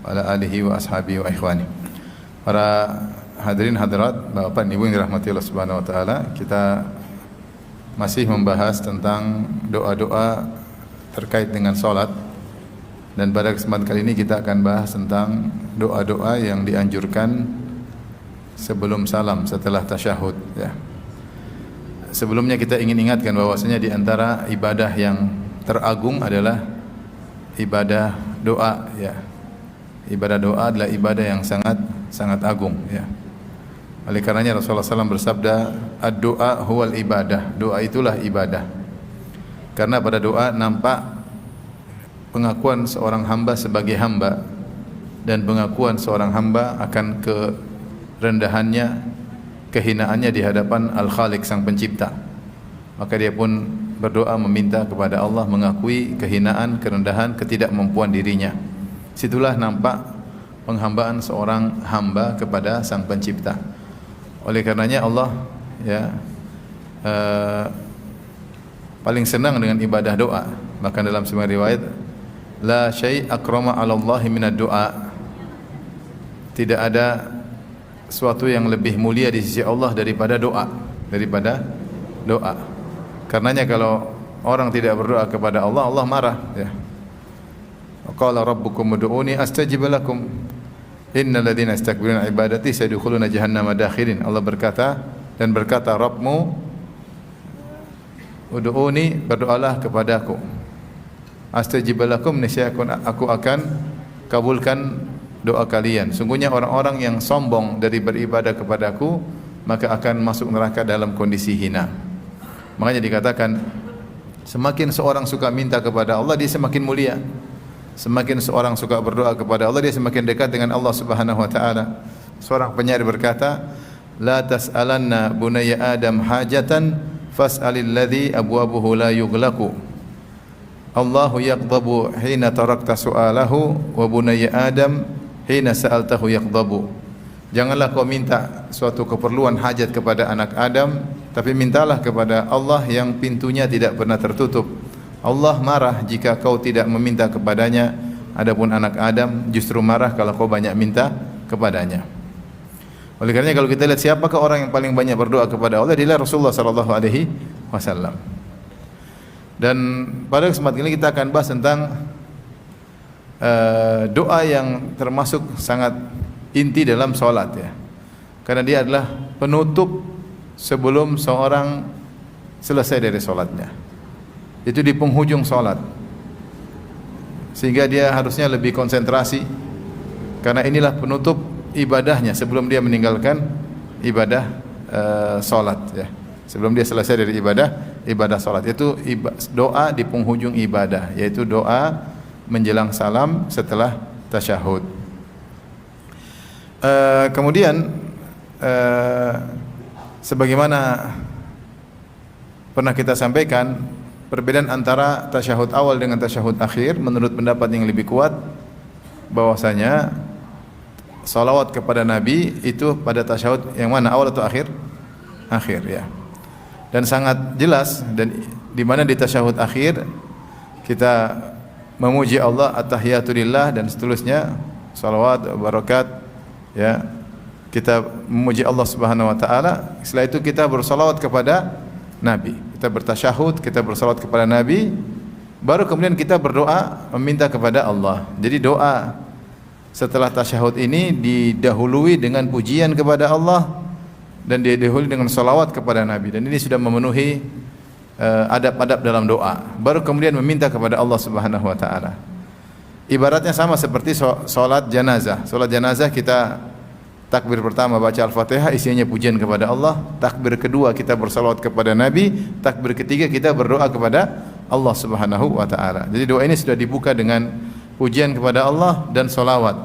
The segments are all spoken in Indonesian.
wa ala alihi wa ashabihi wa ikhwani. Para hadirin hadirat, Bapak Ibu yang dirahmati Allah Subhanahu wa taala, kita masih membahas tentang doa-doa terkait dengan salat. Dan pada kesempatan kali ini kita akan bahas tentang doa-doa yang dianjurkan sebelum salam, setelah tasyahud, ya. Sebelumnya kita ingin ingatkan bahwasanya di antara ibadah yang teragung adalah ibadah doa, ya. Ibadah doa adalah ibadah yang sangat agung, ya. Oleh karenanya Rasulullah SAW bersabda, "Ad-doa huwal ibadah." Doa itulah ibadah. Karena pada doa nampak pengakuan seorang hamba sebagai hamba dan pengakuan seorang hamba akan kerendahannya, kehinaannya di hadapan Al-Khaliq, Sang Pencipta. Maka dia pun berdoa meminta kepada Allah mengakui kehinaan, kerendahan, ketidakmampuan dirinya. Situlah nampak penghambaan seorang hamba kepada Sang Pencipta. Oleh karenanya Allah, ya, paling senang dengan ibadah doa. Bahkan dalam sebuah riwayat, la syai' akrama 'ala Allah minad doa. Tidak ada sesuatu yang lebih mulia di sisi Allah daripada doa, Karenanya kalau orang tidak berdoa kepada Allah, Allah marah, ya. Qala rabbukum ud'uni astajib lakum innal ladzina yastakbiruna ibadati sayadkhuluna jahannama dakhirin. Allah berkata Rabbmu, ud'uni, berdoalah kepadaku, astajib lakum, niscaya aku akan kabulkan doa kalian. Sungguhnya orang-orang yang sombong dari beribadah kepadaku maka akan masuk neraka dalam kondisi hina. Makanya dikatakan semakin seorang suka minta kepada Allah, dia semakin mulia. Semakin seorang suka berdoa kepada Allah, dia semakin dekat dengan Allah Subhanahu wa taala. Seorang penyair berkata, la tas'alanna bunayya adam hajatan fas'alil ladzi abwabuhu la yughlaqu. Allahu yaqdabu hina tarakta su'alahu wa bunayya adam hina sa'altahu yaqdabu. Janganlah kau minta suatu keperluan hajat kepada anak Adam, tapi mintalah kepada Allah yang pintunya tidak pernah tertutup. Allah marah jika kau tidak meminta kepadanya. Adapun anak Adam justru marah kalau kau banyak minta kepadanya. Oleh karena kalau kita lihat siapakah orang yang paling banyak berdoa kepada Allah, dia Rasulullah sallallahu alaihi wasallam. Dan pada kesempatan ini kita akan bahas tentang doa yang termasuk sangat inti dalam salat, ya. Karena dia adalah penutup sebelum seorang selesai dari salatnya. Itu di penghujung salat, sehingga dia harusnya lebih konsentrasi, karena inilah penutup ibadahnya sebelum dia meninggalkan ibadah salat, ya. Sebelum dia selesai dari ibadah salat, itu doa di penghujung ibadah, yaitu doa menjelang salam setelah tasyahud. Kemudian sebagaimana pernah kita sampaikan, perbedaan antara tasyahud awal dengan tasyahud akhir menurut pendapat yang lebih kuat bahwasanya salawat kepada Nabi itu pada tasyahud yang mana, awal atau akhir? Akhir, ya. Dan sangat jelas, dan di mana di tasyahud akhir kita memuji Allah, at-tahiyatulillah dan seterusnya, salawat, barakat, ya. Kita memuji Allah Subhanahu wa taala. Setelah itu kita bersalawat kepada Nabi. Kita bertasyahud, kita bersalawat kepada Nabi, baru kemudian kita berdoa meminta kepada Allah. Jadi doa setelah tasyahud ini didahului dengan pujian kepada Allah dan didahului dengan salawat kepada Nabi. Dan ini sudah memenuhi adab-adab dalam doa. Baru kemudian meminta kepada Allah Subhanahu wa taala. Ibaratnya sama seperti salat janazah. Salat janazah kita takbir pertama baca Al-Fatihah, isinya pujian kepada Allah. Takbir kedua kita bersalawat kepada Nabi. Takbir ketiga kita berdoa kepada Allah Subhanahu wa taala. Jadi doa ini sudah dibuka dengan pujian kepada Allah dan salawat.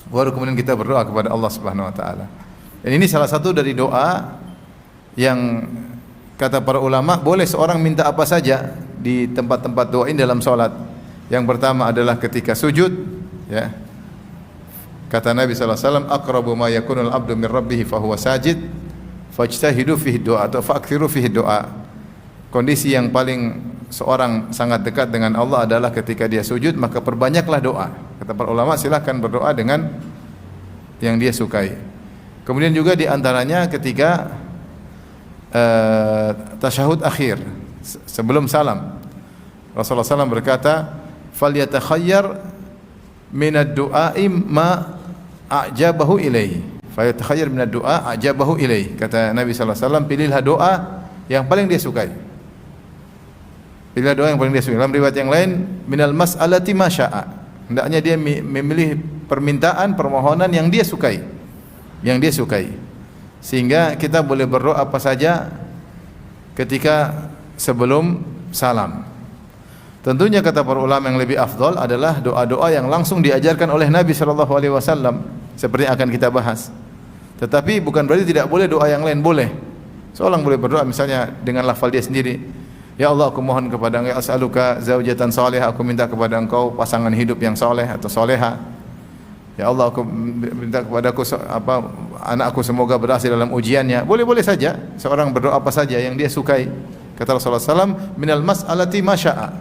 Baru kemudian kita berdoa kepada Allah Subhanahu wa taala. Dan ini salah satu dari doa yang kata para ulama boleh seorang minta apa saja di tempat-tempat doa ini dalam salat. Yang pertama adalah ketika sujud, ya. Kata Nabi sallallahu alaihi wasallam, aqrabu ma yakunul abdu min rabbih fa huwa sajid fajtahidu fihi doa atau fa'kthiru fihi doa. Kondisi yang paling seorang sangat dekat dengan Allah adalah ketika dia sujud, maka perbanyaklah doa. Kata para ulama, silahkan berdoa dengan yang dia sukai. Kemudian juga di antaranya ketika tasyahud akhir sebelum salam, Rasulullah SAW berkata, "Falyatakhayyar minad du'a'i ma a'jabahu ilaihi." Falyatakhayyar minad du'a a'jabahu ilaihi. Kata Nabi sallallahu alaihi wasallam, pilihlah doa yang paling dia sukai. Pilihlah doa yang paling dia sukai. Dalam riwayat yang lain, minal mas'alati ma syaa. Hendaknya dia memilih permintaan, permohonan yang dia sukai. Yang dia sukai. Sehingga kita boleh berdoa apa saja ketika sebelum salam. Tentunya kata para ulama yang lebih afdal adalah doa-doa yang langsung diajarkan oleh Nabi sallallahu alaihi wasallam seperti yang akan kita bahas. Tetapi bukan berarti tidak boleh doa yang lain, boleh. Seorang boleh berdoa misalnya dengan lafal dia sendiri. Ya Allah, aku mohon kepada Engkau, as'aluka zaujatan salihah, aku minta kepada Engkau pasangan hidup yang saleh atau saleha. Ya Allah, aku minta kepadaku anakku semoga berhasil dalam ujiannya. Boleh-boleh saja seorang berdoa apa saja yang dia sukai. Kata Rasulullah SAW, minal mas'alati ma syaa.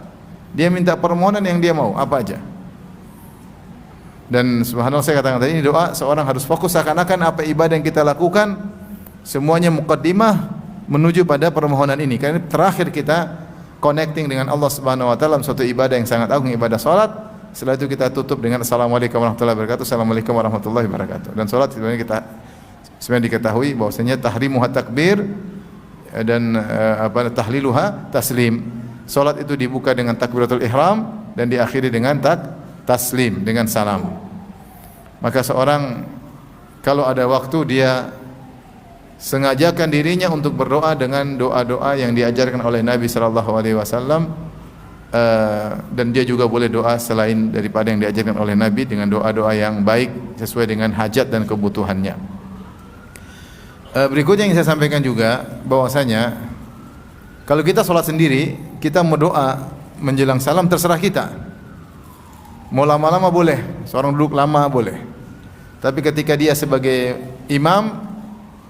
Dia minta permohonan yang dia mau, apa aja. Dan subhanallah, saya katakan tadi, ini doa seorang harus fokus seakan-akan apa ibadah yang kita lakukan semuanya muqaddimah menuju pada permohonan ini. Karena terakhir kita connecting dengan Allah Subhanahu wa taala dalam suatu ibadah yang sangat agung, ibadah salat. Setelah itu kita tutup dengan assalamualaikum warahmatullahi wabarakatuh. Assalamualaikum warahmatullahi wabarakatuh. Dan salat sebenarnya diketahui bahwasanya tahrimuha takbir dan tahliluha taslim. Salat itu dibuka dengan takbiratul ihram dan diakhiri dengan taslim, dengan salam. Maka seorang kalau ada waktu dia sengajakan dirinya untuk berdoa dengan doa-doa yang diajarkan oleh Nabi sallallahu alaihi wasallam, dan dia juga boleh doa selain daripada yang diajarkan oleh Nabi dengan doa-doa yang baik sesuai dengan hajat dan kebutuhannya. Berikutnya yang saya sampaikan juga bahwasanya kalau kita sholat sendiri, kita mau doa menjelang salam terserah kita. Mau lama-lama boleh, seorang duduk lama boleh. Tapi ketika dia sebagai imam,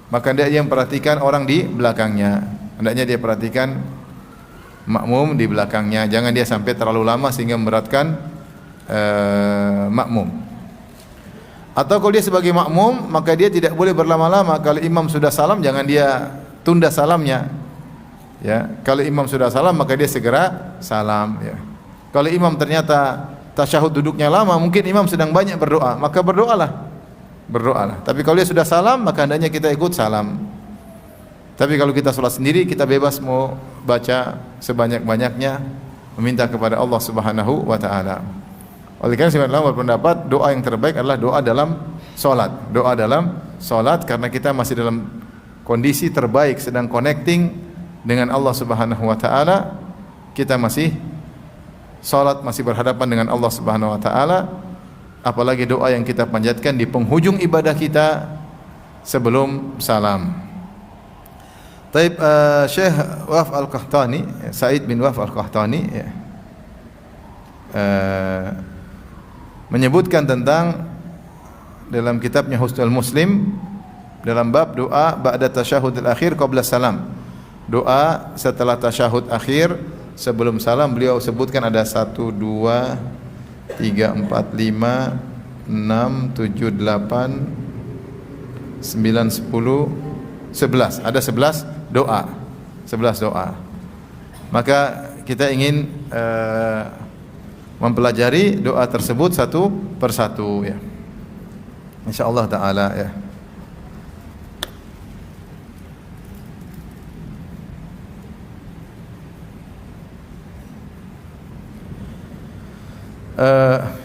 maka dia yang perhatikan orang di belakangnya. Hendaknya dia perhatikan makmum di belakangnya. Jangan dia sampai terlalu lama sehingga memberatkan makmum. Atau kalau dia sebagai makmum, maka dia tidak boleh berlama-lama. Kalau imam sudah salam, jangan dia tunda salamnya. Ya, kalau imam sudah salam, maka dia segera salam. Ya. Kalau imam ternyata tasyahud duduknya lama, mungkin imam sedang banyak berdoa, maka berdoalah. Tapi kalau dia sudah salam, maka hendaknya kita ikut salam. Tapi kalau kita sholat sendiri, kita bebas mau baca sebanyak-banyaknya, meminta kepada Allah Subhanahu wa taala. Oleh karena sebagian ulama berpendapat doa yang terbaik adalah doa dalam sholat. Doa dalam sholat karena kita masih dalam kondisi terbaik, sedang connecting dengan Allah Subhanahu wa taala. Kita masih sholat, masih berhadapan dengan Allah Subhanahu wa taala. Apalagi doa yang kita panjatkan di penghujung ibadah kita sebelum salam. Taib Syekh Waf Al-Qahtani, Said bin Waf Al-Qahtani menyebutkan tentang dalam kitabnya Husnul Muslim dalam bab doa ba'da tasyahud al-akhir qabla salam. Doa setelah tasyahud akhir sebelum salam, beliau sebutkan ada 1 2 3, 4, 5, 6, 7, 8, 9, 10, 11. Ada 11 doa. 11 doa. Maka kita ingin mempelajari doa tersebut satu persatu ya. Insyaallah taala ya.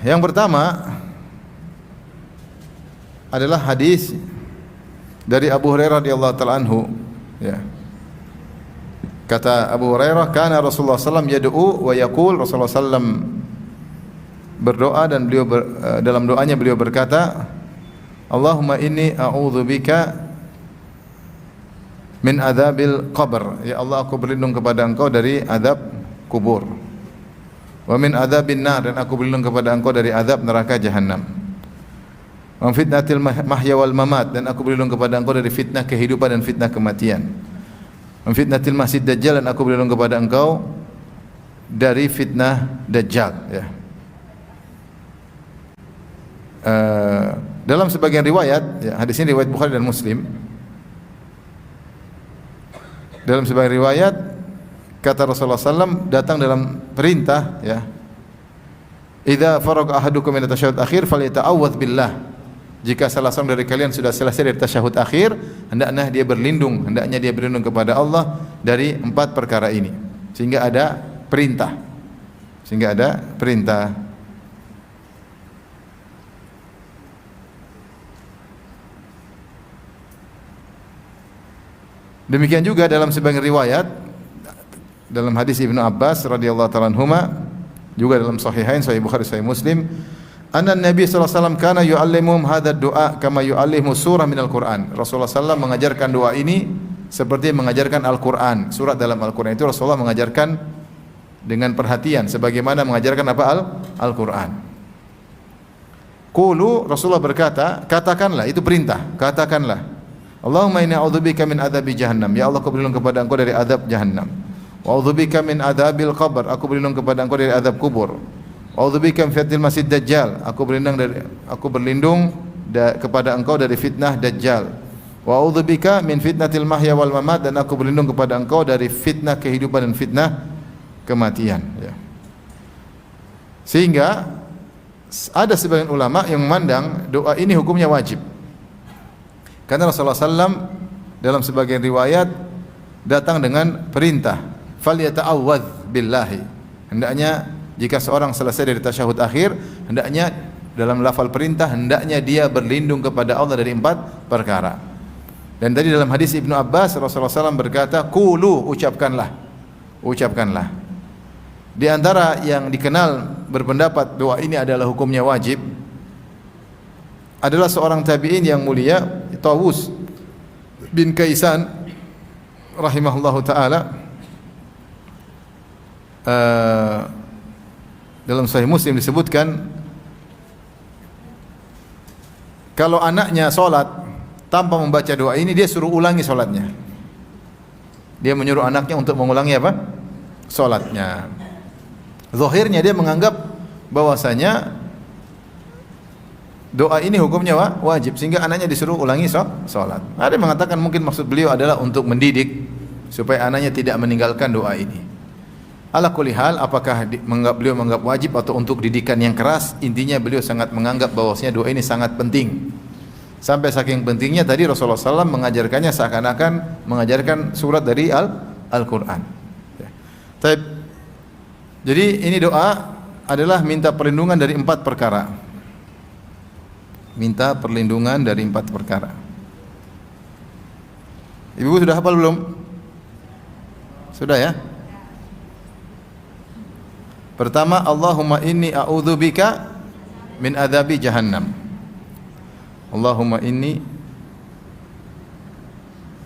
Yang pertama adalah hadis dari Abu Hurairah radhiyallahu taala anhu ya. Kata Abu Hurairah, kana Rasulullah sallallahu alaihi wasallam yad'u wa yaqul, Rasulullah sallallahu berdoa dan beliau dalam doanya beliau berkata, Allahumma inni a'udzubika min adzabil qabr. Ya Allah, aku berlindung kepada Engkau dari azab kubur. Wa min adzabin nar, dan aku berlindung kepada Engkau dari azab neraka jahanam. Wa fitnatil mahya wal mamat, dan aku berlindung kepada Engkau dari fitnah kehidupan dan fitnah kematian. Wa fitnatil masih dajjal, dan aku berlindung kepada Engkau dari fitnah dajjal ya. Dalam sebagian riwayat, ya, hadis ini riwayat Bukhari dan Muslim. Dalam sebagian riwayat kata Rasulullah SAW datang dalam perintah, ya, idza faraga ahadukum min at-tasyahhud akhir falyata'awwadz billah. Jika salah seorang dari kalian sudah selesai dari tasyahud akhir, hendaknya dia berlindung kepada Allah dari 4 perkara ini. Sehingga ada perintah. Demikian juga dalam sebagian riwayat dalam hadis Ibnu Abbas radhiyallahu ta'ala anhuma, juga dalam sahihain, sahih Bukhari, sahih Muslim, anna Nabi sallallahu alaihi wasallam kana yu'allimuhum hadha du'a kama yu'allimu surah minal Qur'an. Rasulullah sallallahu mengajarkan doa ini seperti mengajarkan Al-Qur'an. Surat dalam Al-Qur'an itu Rasulullah mengajarkan dengan perhatian sebagaimana mengajarkan apa? Al-Qur'an. Qulu, Rasulullah berkata, katakanlah, itu perintah, katakanlah, Allahumma inni a'udzubika min adzabi jahannam. Ya Allah, aku berlindung kepada Engkau dari azab jahannam. Wa a'udzubika min adzabil qabr. Aku berlindung kepada Engkau dari azab kubur. Wa a'udzubika min fitnatil masiihid dajjal. Aku berlindung kepada Engkau dari fitnah dajjal. Wa a'udzubika min fitnatil mahya wal mamat, dan aku berlindung kepada Engkau dari fitnah kehidupan dan fitnah kematian, ya. Sehingga ada sebagian ulama yang memandang doa ini hukumnya wajib. Karena Rasulullah SAW dalam sebagian riwayat datang dengan perintah, falyata'awwadz billahi. Hendaknya jika seorang selesai dari tasyahud akhir, hendaknya dalam lafal perintah, hendaknya dia berlindung kepada Allah dari 4 perkara. Dan tadi dalam hadis Ibnu Abbas, Rasulullah SAW berkata, qulu, ucapkanlah. Di antara yang dikenal berpendapat doa ini adalah hukumnya wajib adalah seorang tabi'in yang mulia, Tawus bin Kaisan rahimahullahu taala. Dalam Sahih Muslim disebutkan kalau anaknya sholat tanpa membaca doa ini, dia suruh ulangi sholatnya. Dia menyuruh anaknya untuk mengulangi apa? Sholatnya. Zahirnya dia menganggap bahwasanya doa ini hukumnya wajib, sehingga anaknya disuruh ulangi sholat. Ada yang mengatakan mungkin maksud beliau adalah untuk mendidik supaya anaknya tidak meninggalkan doa ini. Ala kulli hal, apakah beliau menganggap wajib atau untuk didikan yang keras, intinya beliau sangat menganggap bahwasanya doa ini sangat penting. Sampai saking pentingnya tadi Rasulullah SAW mengajarkannya seakan-akan mengajarkan surat dari Al-Quran. Jadi ini doa adalah minta perlindungan dari 4 perkara. Minta perlindungan dari 4 perkara. Ibu sudah hafal belum? Sudah ya? Pertama, Allahumma inni a'udzubika min adzabi jahannam. Allahumma inni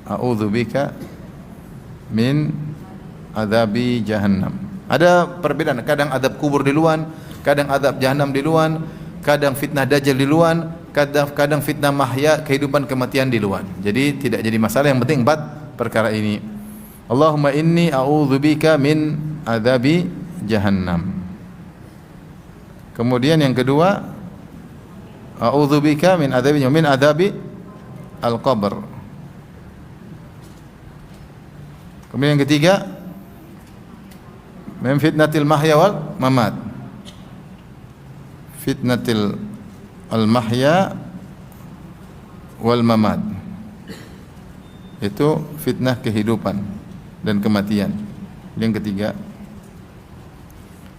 a'udzubika min adzabi jahannam. Ada perbedaan, kadang azab kubur di luar, kadang azab jahannam di luar, kadang fitnah dajjal di luar, kadang fitnah mahya, kehidupan kematian di luar. Jadi tidak jadi masalah, yang penting 4 perkara ini. Allahumma inni a'udzubika min adzabi jahannam. Kemudian yang kedua, a'udzubika min adzabi al-qabr. Kemudian yang ketiga, min fitnatil mahya wal mamat. Fitnatil al-mahya wal mamat, itu fitnah kehidupan dan kematian. Yang ketiga.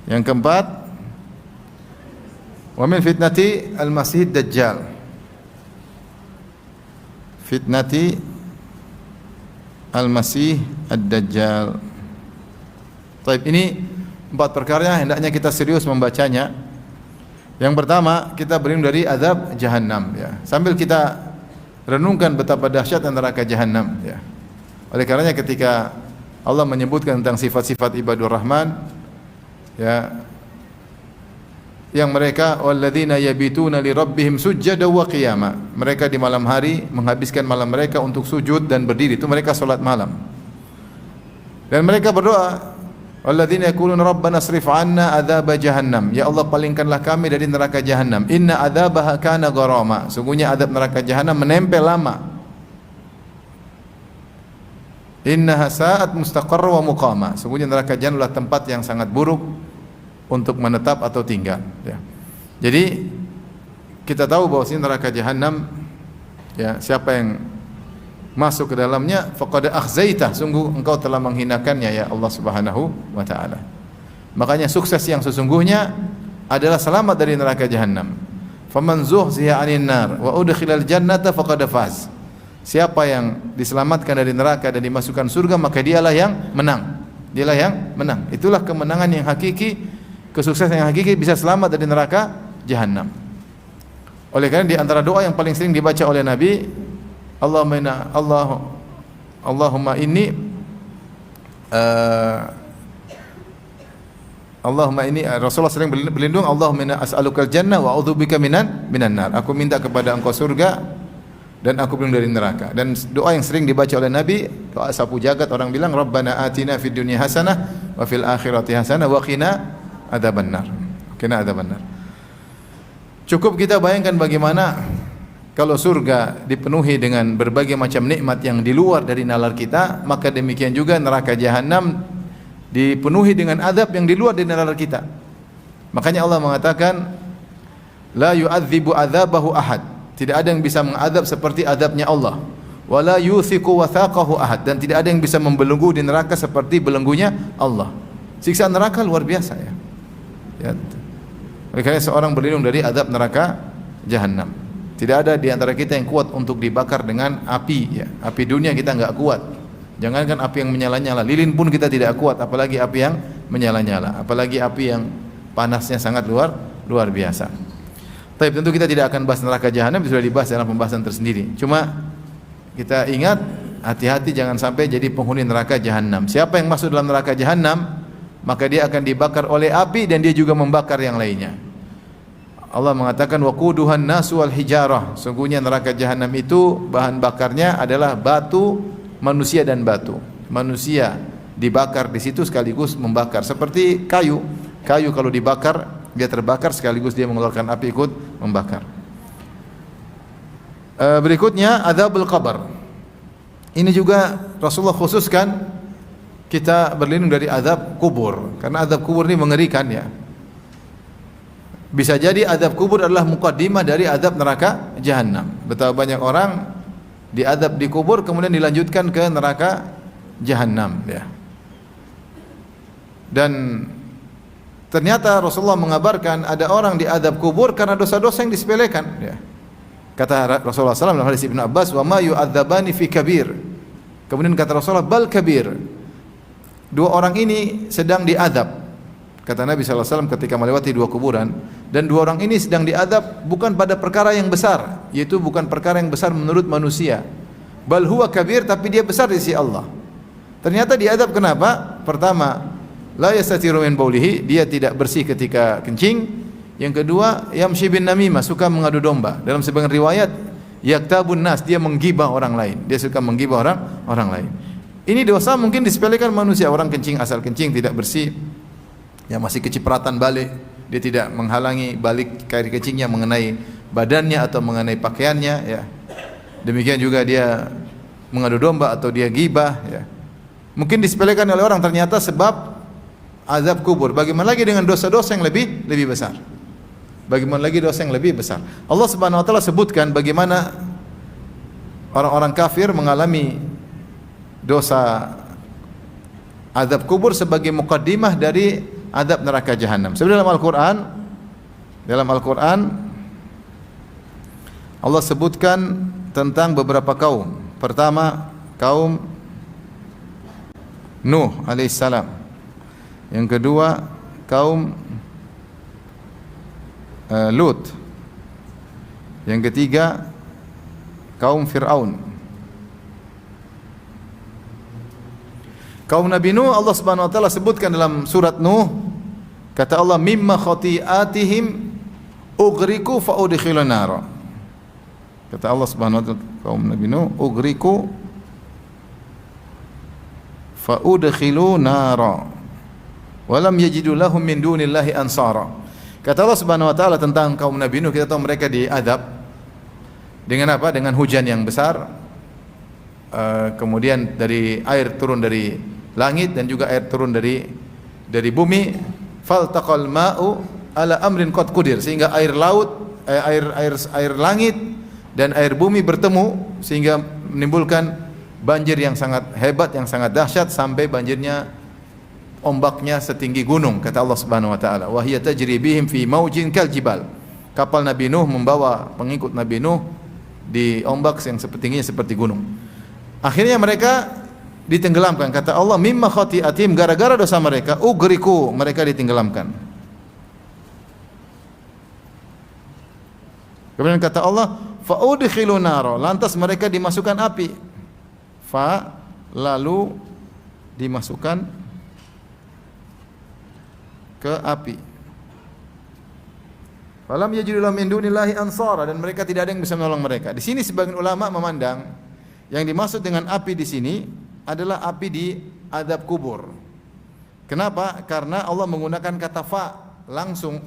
Yang keempat, wa min fitnati al-masiihid dajjal. Fitnati al-masih ad-dajjal. Baik, ini 4 perkara hendaknya kita serius membacanya. Yang pertama, kita berlindung dari azab jahannam, ya. Sambil kita renungkan betapa dahsyat neraka jahannam, ya. Oleh karenanya ketika Allah menyebutkan tentang sifat-sifat ibadur rahman, ya, yang mereka walladzina yabituna li rabbihim sujjada wa qiyama, mereka di malam hari menghabiskan malam mereka untuk sujud dan berdiri, itu mereka salat malam. Dan mereka berdoa, Walladzina yaquluna rabbana asrif 'anna adzab jahannam. Ya Allah, palingkanlah kami dari neraka jahannam. Inna adzabaha kana gharama. Sungguhnya azab neraka jahannam menempel lama. Innaha sa'at mustaqarra wa muqama. Sungguhnya neraka jahannam adalah tempat yang sangat buruk untuk menetap atau tinggal, ya. Jadi kita tahu bahwa neraka jahannam, ya, siapa yang masuk ke dalamnya faqad akhzaitah, sungguh engkau telah menghinakannya ya Allah Subhanahu wa taala. Makanya sukses yang sesungguhnya adalah selamat dari neraka jahannam. Faman zuhziha 'anil nar wa udkhilal jannata faqad faz. Siapa yang diselamatkan dari neraka dan dimasukkan surga, maka dialah yang menang. Dialah yang menang. Itulah kemenangan yang hakiki, kesuksesan yang hakiki, bisa selamat dari neraka jahannam. Oleh karena di antara doa yang paling sering dibaca oleh Nabi, Allahumma inni Rasulullah sering berlindung, Allahumma inna as'alukal jannah wa a'udzubika minan nar. Aku minta kepada engkau surga dan aku berlindung dari neraka. Dan doa yang sering dibaca oleh Nabi, doa sapu jagat, orang bilang Rabbana atina fid dunya hasanah wa fil akhirati hasanah wa qina adzabannar. Qina adzabannar. Cukup kita bayangkan bagaimana kalau surga dipenuhi dengan berbagai macam nikmat yang di luar dari nalar kita, maka demikian juga neraka jahanam dipenuhi dengan azab yang di luar dari nalar kita. Makanya Allah mengatakan, la yu'adzibu adzabahu ahad. Tidak ada yang bisa mengadab seperti adabnya Allah. Wa la yuthiqu wathaqahu ahad. Dan tidak ada yang bisa membelenggu di neraka seperti belenggunya Allah. Siksa neraka luar biasa, ya. Oleh karena seorang berlindung dari azab neraka jahanam. Tidak ada di antara kita yang kuat untuk dibakar dengan api, ya. Api dunia kita enggak kuat. Jangankan api yang menyala-nyala, lilin pun kita tidak kuat, apalagi api yang menyala-nyala, apalagi api yang panasnya sangat luar biasa. Tapi tentu kita tidak akan bahas neraka jahanam, sudah dibahas dalam pembahasan tersendiri. Cuma kita ingat, hati-hati jangan sampai jadi penghuni neraka jahanam. Siapa yang masuk dalam neraka jahanam, maka dia akan dibakar oleh api dan dia juga membakar yang lainnya. Allah mengatakan waquduhan nasu wal hijarah. Sungguhnya neraka jahanam itu bahan bakarnya adalah batu, manusia dan batu. Manusia dibakar di situ sekaligus membakar, seperti kayu. Kayu kalau dibakar dia terbakar sekaligus dia mengeluarkan api ikut membakar. Berikutnya adzabul qabr. Ini juga Rasulullah khususkan kita berlindung dari azab kubur, karena azab kubur ini mengerikan, ya. Bisa jadi azab kubur adalah muqaddimah dari azab neraka jahanam. Betapa banyak orang diazab di kubur kemudian dilanjutkan ke neraka jahanam, ya. Dan ternyata Rasulullah mengabarkan ada orang diazab kubur karena dosa-dosa yang disepelekan, ya. Kata Rasulullah SAW dalam hadis Ibnu Abbas, wa ma yu'adzabani fi kabir. Kemudian kata Rasulullah, bal kabir. Dua orang ini sedang diazab. Kata Nabi SAW ketika melewati dua kuburan, dan dua orang ini sedang diadab bukan pada perkara yang besar, yaitu bukan perkara yang besar menurut manusia. Bal huwa kabir, tapi dia besar di sisi Allah. Ternyata diadab kenapa? Pertama, la yastatiru min baulihi, dia tidak bersih ketika kencing. Yang kedua, yamshi bin namimah, suka mengadu domba. Dalam sebagian riwayat, yaktabun nas, dia menggibah orang lain. Dia suka menggibah orang lain. Ini dosa mungkin disepelekan manusia, orang kencing asal kencing tidak bersih, yang masih kecipratan balik, dia tidak menghalangi balik air kencingnya mengenai badannya atau mengenai pakaiannya, ya. Demikian juga dia mengadu domba atau dia gibah, ya. Mungkin disepelekan oleh orang, ternyata sebab azab kubur. Bagaimana lagi dengan dosa-dosa yang lebih besar? Bagaimana lagi dosa yang lebih besar? Allah Subhanahu wa taala sebutkan bagaimana orang-orang kafir mengalami dosa azab kubur sebagai muqaddimah dari azab neraka jahanam. Sebenarnya dalam Al-Quran Allah sebutkan tentang beberapa kaum. Pertama, kaum Nuh alaihissalam. Yang kedua, kaum Lut. Yang ketiga, kaum Fir'aun. Kaum Nabi Nuh Allah Subhanahu wa taala sebutkan dalam surat Nuh, kata Allah, mimma khati'atihim ugriku fa udkhilun nar. Kata Allah Subhanahu wa taala kaum Nabi Nuh, ugriku fa udkhilun nar. Walam yajidu lahum min dunillahi ansara. Kata Allah Subhanahu wa taala tentang kaum Nabi Nuh, kita tahu mereka diadab dengan apa? Dengan hujan yang besar. Kemudian dari air turun dari langit dan juga air turun dari bumi. Faltaqal ma'u ala amrin qad qudir, sehingga air laut, air langit dan air bumi bertemu sehingga menimbulkan banjir yang sangat hebat, yang sangat dahsyat, sampai banjirnya ombaknya setinggi gunung. Kata Allah Subhanahu wa taala, wa hiya tajri bihim fi maujin kal jibal. Kapal Nabi Nuh membawa pengikut Nabi Nuh di ombak yang setingginya seperti gunung. Akhirnya mereka ditenggelamkan. Kata Allah, mimma khati'atim, gara-gara dosa mereka, ugriku, mereka ditenggelamkan. Kemudian kata Allah, fa udkhilu naro, lantas mereka dimasukkan api. Fa, lalu dimasukkan ke api. Falam yajidu lahum min dunillahi ansara, dan mereka tidak ada yang bisa menolong mereka. Di sini sebagian ulama memandang yang dimaksud dengan api di sini adalah api di azab kubur. Kenapa? Karena Allah menggunakan kata fa, langsung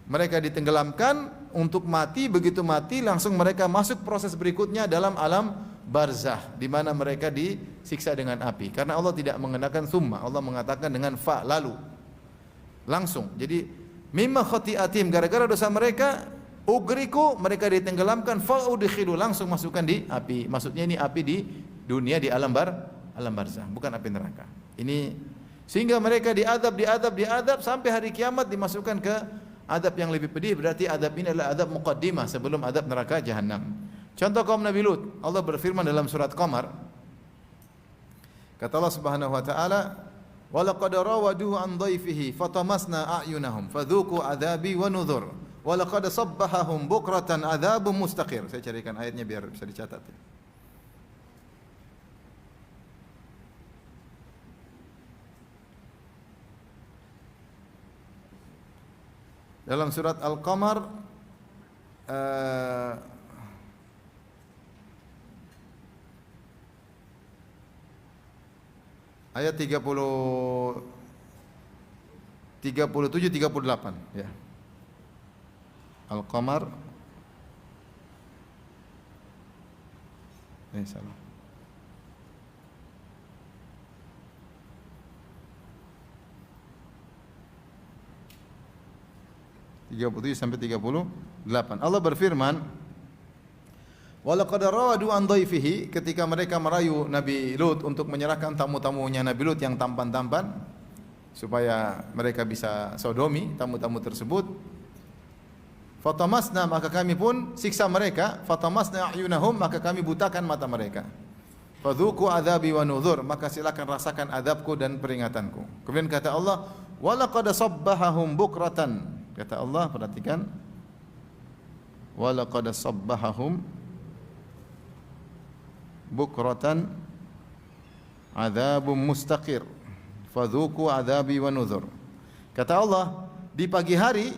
mereka ditenggelamkan untuk mati. Begitu mati langsung mereka masuk proses berikutnya dalam alam barzah, di mana mereka disiksa dengan api. Karena Allah tidak mengenakan summa, Allah mengatakan dengan fa, lalu, langsung. Jadi mimma khati'atim, gara-gara dosa mereka, ugriku, mereka ditenggelamkan, fa udkhilu, langsung masukkan di api. Maksudnya ini api di dunia, di alam barzah, bukan api neraka. Ini sehingga mereka diadab sampai hari kiamat dimasukkan ke adab yang lebih pedih. Berarti adab ini adalah adab muqaddimah sebelum adab neraka jahanam. Contoh kaum Nabi Lut, Allah berfirman dalam surat Qamar, kata Allah Subhanahu wa taala, wa laqad rawaduhu an dhaifihi fatamasna a'yunahum fadzuqu adzabi wa nudhur wa laqad sabbahahum bukratan adzabun mustaqir. Saya carikan ayatnya biar bisa dicatat. Dalam surat Al-Qamar ayat 37 38 ya. Al-Qamar salah. 37 sampai 38. Allah berfirman, wa laqad rawadu an dhaifihi, ketika mereka merayu Nabi Lut untuk menyerahkan tamu-tamunya Nabi Lut yang tampan-tampan supaya mereka bisa sodomi tamu-tamu tersebut. Fatamasna, maka kami pun siksa mereka. Fatamasna a'yunahum, maka kami butakan mata mereka. Fadzuqu adzabi wa nudhur, maka silakan rasakan azabku dan peringatanku. Kemudian kata Allah, wa laqad sabbahahum bukratan. Kata Allah, perhatikan, wa laqad sabbahahum bukratan adzabun mustaqir fadzuqu adzabi wa nuzur. Kata Allah, di pagi hari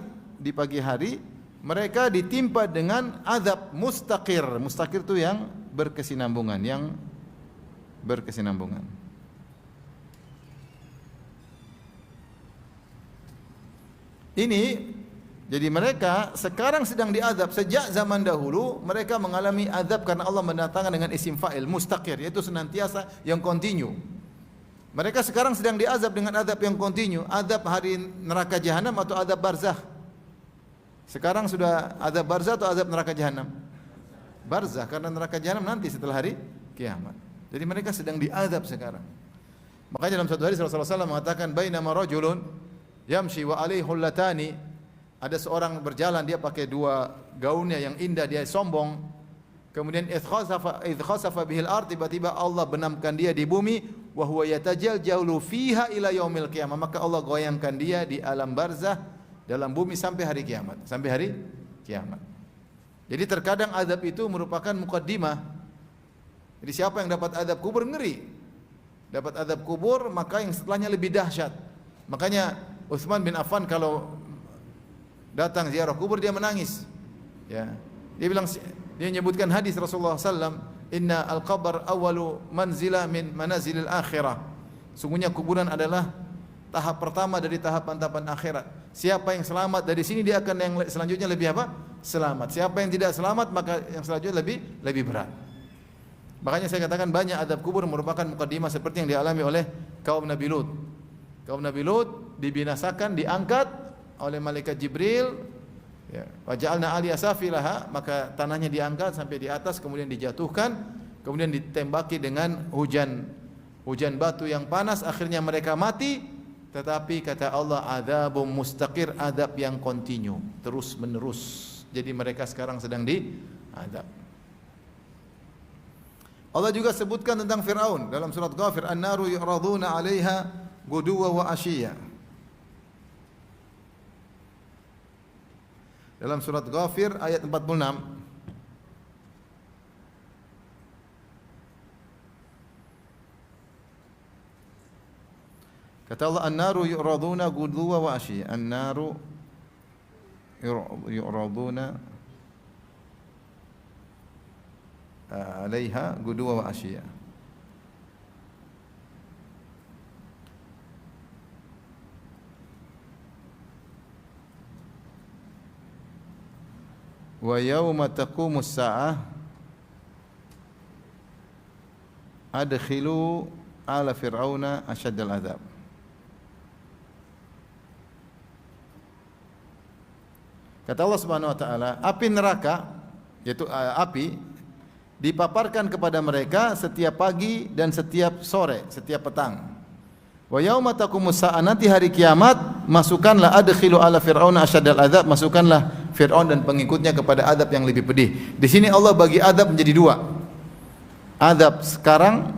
mereka ditimpa dengan azab mustaqir. Mustaqir itu yang berkesinambungan, Ini jadi mereka sekarang sedang diazab. Sejak zaman dahulu mereka mengalami azab karena Allah mendatangkan dengan isim fa'il mustaqir, yaitu senantiasa, yang kontinu. Mereka sekarang sedang diazab dengan azab yang kontinu. Azab hari neraka jahanam atau azab barzah? Sekarang sudah azab barzah atau azab neraka jahanam? Barzah, karena neraka jahanam nanti setelah hari kiamat. Jadi mereka sedang diazab sekarang. Makanya dalam satu hadis Rasulullah SAW mengatakan, bainama rajulun yamshi wa alaihi hullatani, ada seorang berjalan, dia pakai dua gaunnya yang indah, dia sombong. Kemudian idh khasafa bihil ard, tiba-tiba Allah benamkan dia di bumi, wa huwa yatajaljalu fiha ila yaumil qiyamah, maka Allah goyangkan dia di alam barzah, dalam bumi sampai hari kiamat, Jadi terkadang azab itu merupakan muqaddimah. Jadi siapa yang dapat azab kubur, ngeri. Dapat azab kubur, maka yang setelahnya lebih dahsyat. Makanya Utsman bin Affan kalau datang ziarah kubur dia menangis. Ya. Dia bilang, dia menyebutkan hadis Rasulullah sallam, "Inna al-qabr awwalu manzila min manazilil akhirah." Sungguhnya kuburan adalah tahap pertama dari tahapan-tahapan akhirat. Siapa yang selamat dari sini, dia akan yang selanjutnya lebih apa? Selamat. Siapa yang tidak selamat, maka yang selanjutnya lebih berat. Makanya saya katakan banyak azab kubur merupakan mukaddimah seperti yang dialami oleh kaum Nabi Lut. Kaum Nabi Lut dibinasakan, diangkat oleh malaikat Jibril, ya, wa ja'alna 'aliya safilaha, maka tanahnya diangkat sampai di atas, kemudian dijatuhkan, kemudian ditembaki dengan hujan batu yang panas, akhirnya mereka mati. Tetapi kata Allah, adzabum mustaqir, adab yang kontinu, terus menerus. Jadi mereka sekarang sedang diadab. Allah juga sebutkan tentang Fir'aun dalam surat Ghafir, an-naru yu'raduna 'alaiha guduwa wa ashiya. Dalam surat Ghafir ayat 46. Kata Allah, an-naru yu'raduna guduwa wa ashiya. An-naru yu'raduna 'alaiha guduwa wa ashiya. Wa yauma taqumus sa'ah adkhilu ala fir'auna asyaddal azab. Kata Allah Subhanahu wa taala, api neraka, yaitu api, dipaparkan kepada mereka setiap pagi dan setiap sore, setiap petang. Wa yauma taqumus sa'a, nanti hari kiamat, masukkanlah adkhilu ala fir'auna asyaddal azab, masukkanlah Fir'aun dan pengikutnya kepada azab yang lebih pedih. Di sini Allah bagi azab menjadi dua. Azab sekarang.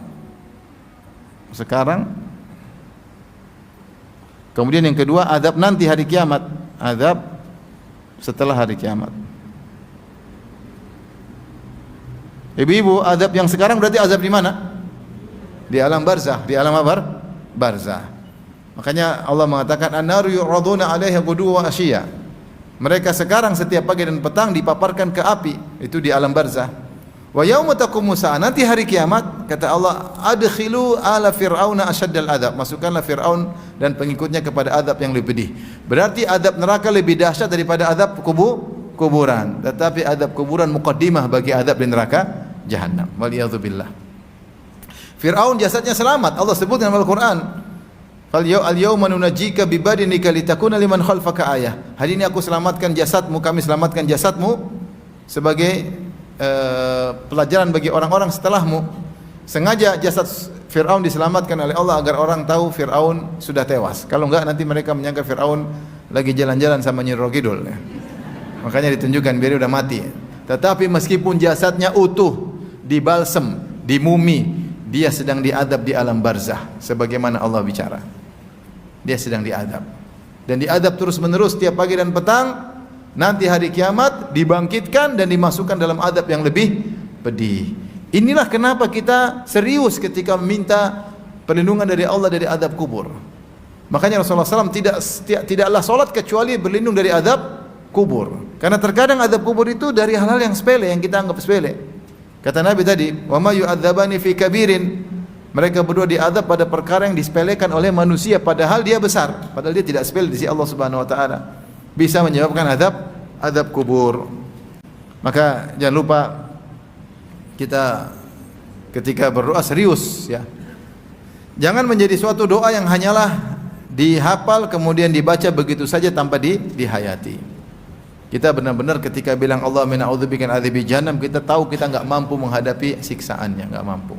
Kemudian yang kedua, azab nanti hari kiamat, azab setelah hari kiamat. Ibu-ibu, azab yang sekarang berarti azab di mana? Di alam barzah. Di alam apa? Barzah. Makanya Allah mengatakan an-naru yu'raduna 'alaiha ghuduwwan wa 'ashiyya. Mereka sekarang setiap pagi dan petang dipaparkan ke api, itu di alam barzah. Wa yauma taqumus sa'a, nanti hari kiamat, kata Allah, adkhilu ala fir'auna asyaddal adzab, masukkanlah Fir'aun dan pengikutnya kepada azab yang lebih pedih. Berarti azab neraka lebih dahsyat daripada azab kuburan. Tetapi azab kuburan muqaddimah bagi azab di neraka Jahannam. Waliyadzubillah. Fir'aun jasadnya selamat. Allah sebut dalam Al-Qur'an, "Fal al-yawma nunajjika bi badinika litakuna liman khalfaka ayah." Hari ini aku selamatkan jasadmu, kami selamatkan jasadmu sebagai pelajaran bagi orang-orang setelahmu. Sengaja jasad Fir'aun diselamatkan oleh Allah agar orang tahu Fir'aun sudah tewas. Kalau enggak nanti mereka menyangka Fir'aun lagi jalan-jalan sama Nyi Roro Kidul. Makanya ditunjukkan biar dia udah mati. Tetapi meskipun jasadnya utuh, dibalsem, dimumi, dia sedang diadab di alam barzah sebagaimana Allah bicara. Dia sedang diadab. Dan diadab terus-menerus setiap pagi dan petang. Nanti hari kiamat dibangkitkan dan dimasukkan dalam adab yang lebih pedih. Inilah kenapa kita serius ketika meminta perlindungan dari Allah dari adab kubur. Makanya Rasulullah SAW tidaklah solat kecuali berlindung dari adab kubur. Karena terkadang adab kubur itu dari hal-hal yang sepele, yang kita anggap sepele. Kata Nabi tadi, wa ma yu'adzabani fi kabirin. Mereka berdua diadab pada perkara yang disepelekan oleh manusia, padahal dia besar, padahal dia tidak sepele di sisi Allah Subhanahu wa taala. Bisa menyebabkan adab kubur. Maka jangan lupa kita ketika berdoa serius, ya. Jangan menjadi suatu doa yang hanyalah dihafal kemudian dibaca begitu saja tanpa dihayati. Kita benar-benar ketika bilang Allahumma a'udzubika min adzabi jahannam, kita tahu kita enggak mampu menghadapi siksaannya, enggak mampu.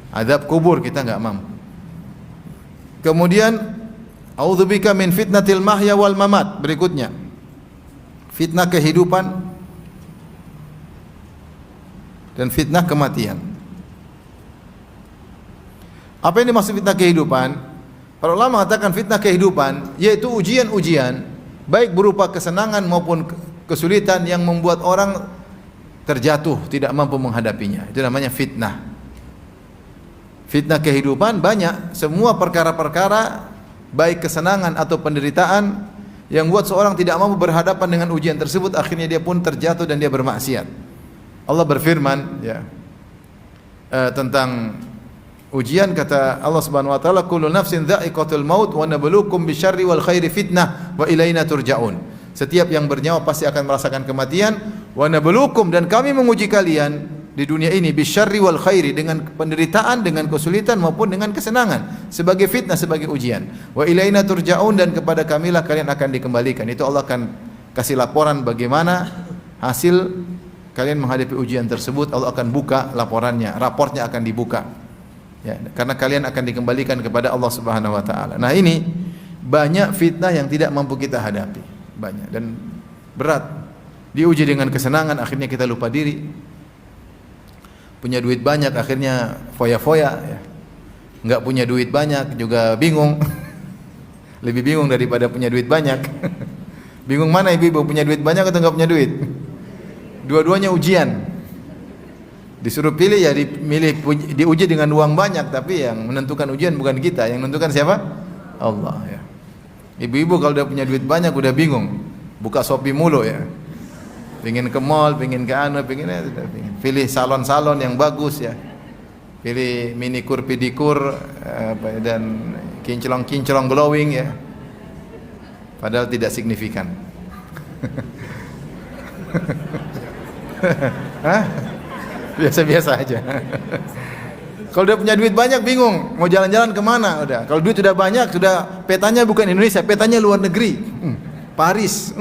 Azab kubur kita enggak mampu. Kemudian a'udzubika min fitnatil mahya wal mamat, berikutnya fitnah kehidupan dan fitnah kematian. Apa yang dimaksud fitnah kehidupan? Para ulama mengatakan fitnah kehidupan yaitu ujian-ujian baik berupa kesenangan maupun kesulitan yang membuat orang terjatuh, tidak mampu menghadapinya. Itu namanya fitnah. Fitnah kehidupan banyak, semua perkara-perkara baik kesenangan atau penderitaan yang buat seorang tidak mampu berhadapan dengan ujian tersebut, akhirnya dia pun terjatuh dan dia bermaksiat. Allah berfirman, ya, tentang Ujian kata Allah Subhanahu wa taala, kullu nafsin dha'iqatul maut wa nabluukum bisyarri wal khairi fitnah wa ilaina turja'un. Setiap yang bernyawa pasti akan merasakan kematian. Wa nabluukum, dan kami menguji kalian di dunia ini bisyarri wal khairi, dengan penderitaan, dengan kesulitan maupun dengan kesenangan, sebagai fitnah, sebagai ujian. Wa ilaina turja'un, dan kepada kamilah kalian akan dikembalikan. Itu Allah akan kasih laporan bagaimana hasil kalian menghadapi ujian tersebut. Allah akan buka laporannya, raportnya akan dibuka. Ya, karena kalian akan dikembalikan kepada Allah Subhanahu wa taala. Nah, ini banyak fitnah yang tidak mampu kita hadapi, banyak dan berat. Diuji dengan kesenangan, akhirnya kita lupa diri. Punya duit banyak, akhirnya foya-foya, ya. Enggak punya duit banyak juga bingung. Lebih bingung daripada punya duit banyak. Bingung mana ibu-ibu, punya duit banyak atau enggak punya duit? Dua-duanya ujian. Disuruh pilih ya diuji dengan uang banyak, tapi yang menentukan ujian bukan kita, yang menentukan siapa? Allah, ya. Ibu-ibu kalau udah punya duit banyak udah bingung, buka Shopee mulu, ya. Pengen ke mall, pengen ke pengen. Pilih salon-salon yang bagus, ya. Pilih minikur, pedikur, dan kinclong-kinclong glowing, ya. Padahal tidak signifikan. Hah? Biasa-biasa aja. Kalau udah punya duit banyak bingung mau jalan-jalan kemana. Udah, kalau duit sudah banyak, sudah petanya bukan Indonesia, petanya luar negeri, Paris,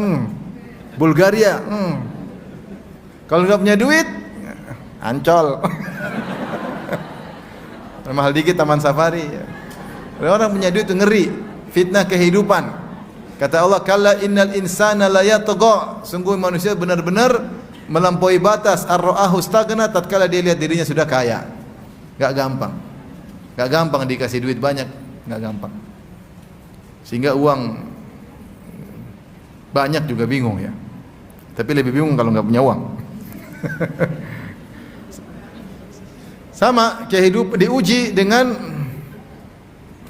Bulgaria. Kalau nggak punya duit, Ancol. Mahal dikit Taman Safari. Orang punya duit itu ngeri, fitnah kehidupan. Kata Allah, kalla innal insana la yatgha. Sungguh manusia benar-benar melampaui batas, ar-ra'ahu staghna, tatkala dia lihat dirinya sudah kaya. Enggak gampang. Enggak gampang dikasih duit banyak, enggak gampang. Sehingga uang banyak juga bingung, ya. Tapi lebih bingung kalau enggak punya uang. Sama kehidupan diuji dengan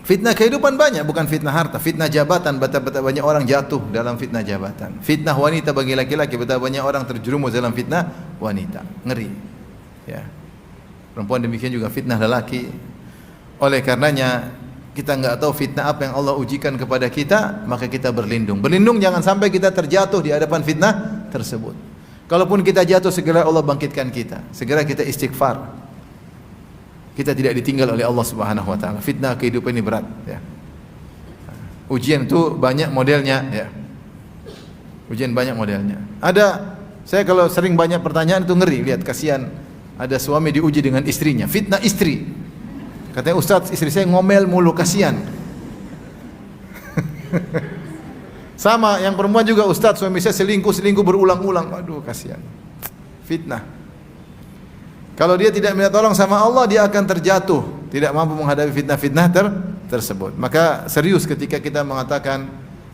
fitnah kehidupan banyak, bukan fitnah harta, fitnah jabatan. Betapa banyak orang jatuh dalam fitnah jabatan. Fitnah wanita bagi laki-laki, betapa banyak orang terjerumus dalam fitnah wanita. Ngeri. Ya. Perempuan demikian juga fitnah lelaki. Oleh karenanya kita enggak tahu fitnah apa yang Allah ujikan kepada kita, maka kita berlindung. Berlindung jangan sampai kita terjatuh di hadapan fitnah tersebut. Kalaupun kita jatuh, segera Allah bangkitkan kita. Segera kita istighfar. Kita tidak ditinggal oleh Allah Subhanahu wa taala. Fitnah kehidupan ini berat, ya. Ujian itu banyak modelnya, ya. Ujian banyak modelnya. Saya kalau sering banyak pertanyaan itu ngeri, lihat kasihan ada suami diuji dengan istrinya, fitnah istri. Katanya, Ustaz, istri saya ngomel mulu, kasihan. Sama yang perempuan juga, Ustaz, suami saya selingkuh berulang-ulang. Aduh, kasihan. Fitnah. Kalau dia tidak minta tolong sama Allah, dia akan terjatuh, tidak mampu menghadapi fitnah-fitnah tersebut. Maka serius ketika kita mengatakan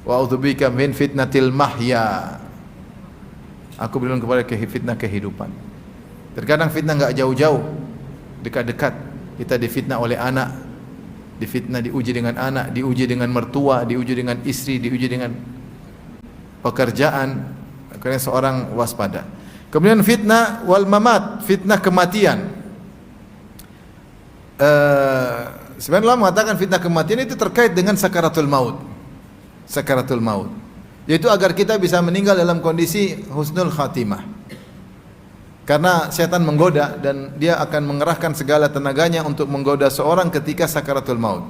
wa a'udzubika min fitnatil mahya. Aku berlindung kepada fitnah kehidupan. Terkadang fitnah enggak jauh-jauh, dekat-dekat. Kita difitnah oleh anak, diuji dengan anak, diuji dengan mertua, diuji dengan istri, diuji dengan pekerjaan. Karena seorang waspada. Kemudian fitnah wal mamat, fitnah kematian. Sebenarnya Allah mengatakan fitnah kematian itu terkait dengan sakaratul maut. Sakaratul maut, yaitu agar kita bisa meninggal dalam kondisi husnul khatimah. Karena setan menggoda dan dia akan mengerahkan segala tenaganya untuk menggoda seorang ketika sakaratul maut.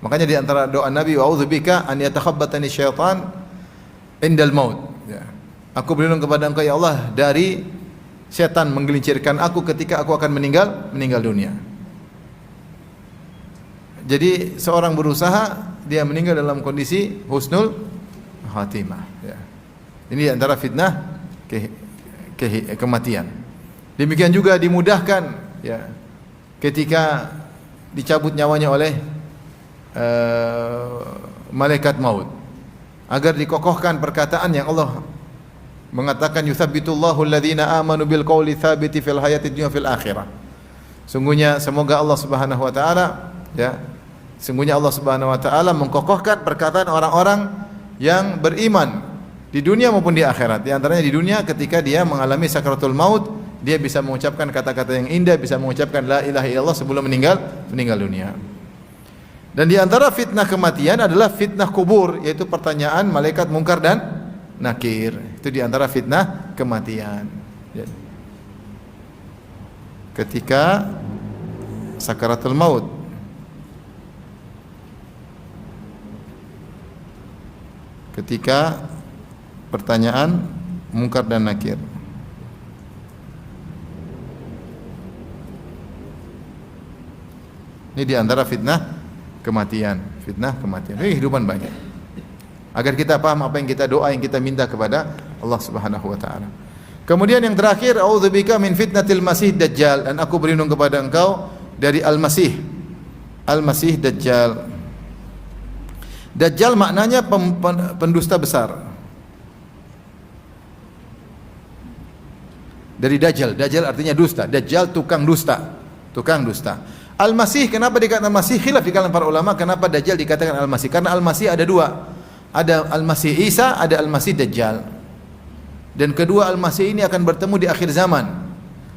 Makanya di antara doa Nabi, wa'udzubika an yatakhabbatani syaitan indal maut. Ya. Aku berlindung kepada Engkau ya Allah dari setan menggelincirkan aku ketika aku akan meninggal dunia. Jadi seorang berusaha dia meninggal dalam kondisi husnul khatimah. Ya. Ini antara fitnah kematian. Demikian juga dimudahkan, ya, ketika dicabut nyawanya oleh malaikat maut, agar dikokohkan perkataan yang Allah mengatakan yutsabbitullahu alladhina amanu bil qawli tsabiti fil hayatid dunya fil akhirah. Sungguhnya semoga Allah Subhanahu wa taala, ya, sungguhnya Allah Subhanahu wa taala mengkokohkan perkataan orang-orang yang beriman di dunia maupun di akhirat. Di antaranya di dunia ketika dia mengalami sakaratul maut, dia bisa mengucapkan kata-kata yang indah, bisa mengucapkan la ilaha illallah sebelum meninggal dunia. Dan di antara fitnah kematian adalah fitnah kubur, yaitu pertanyaan malaikat mungkar dan nakir. Itu di antara fitnah kematian. Ketika sakaratul maut, ketika pertanyaan mungkar dan nakir. Ini di antara fitnah kematian. Ini kehidupan banyak. Agar kita paham apa yang kita doa, yang kita minta kepada Allah Subhanahu wa taala. Kemudian yang terakhir, a'udzubika min fitnatil masih dajjal, dan aku berlindung kepada engkau dari al-masih dajjal. Dajjal maknanya pendusta besar. Dari dajjal artinya dusta. Dajjal tukang dusta. Al-Masih, kenapa dikatakan Masih? Khilaf di kalangan para ulama kenapa Dajjal dikatakan Al-Masih. Karena Al-Masih ada dua. Ada Al-Masih Isa, ada Al-Masih Dajjal. Dan kedua Al-Masih ini akan bertemu di akhir zaman.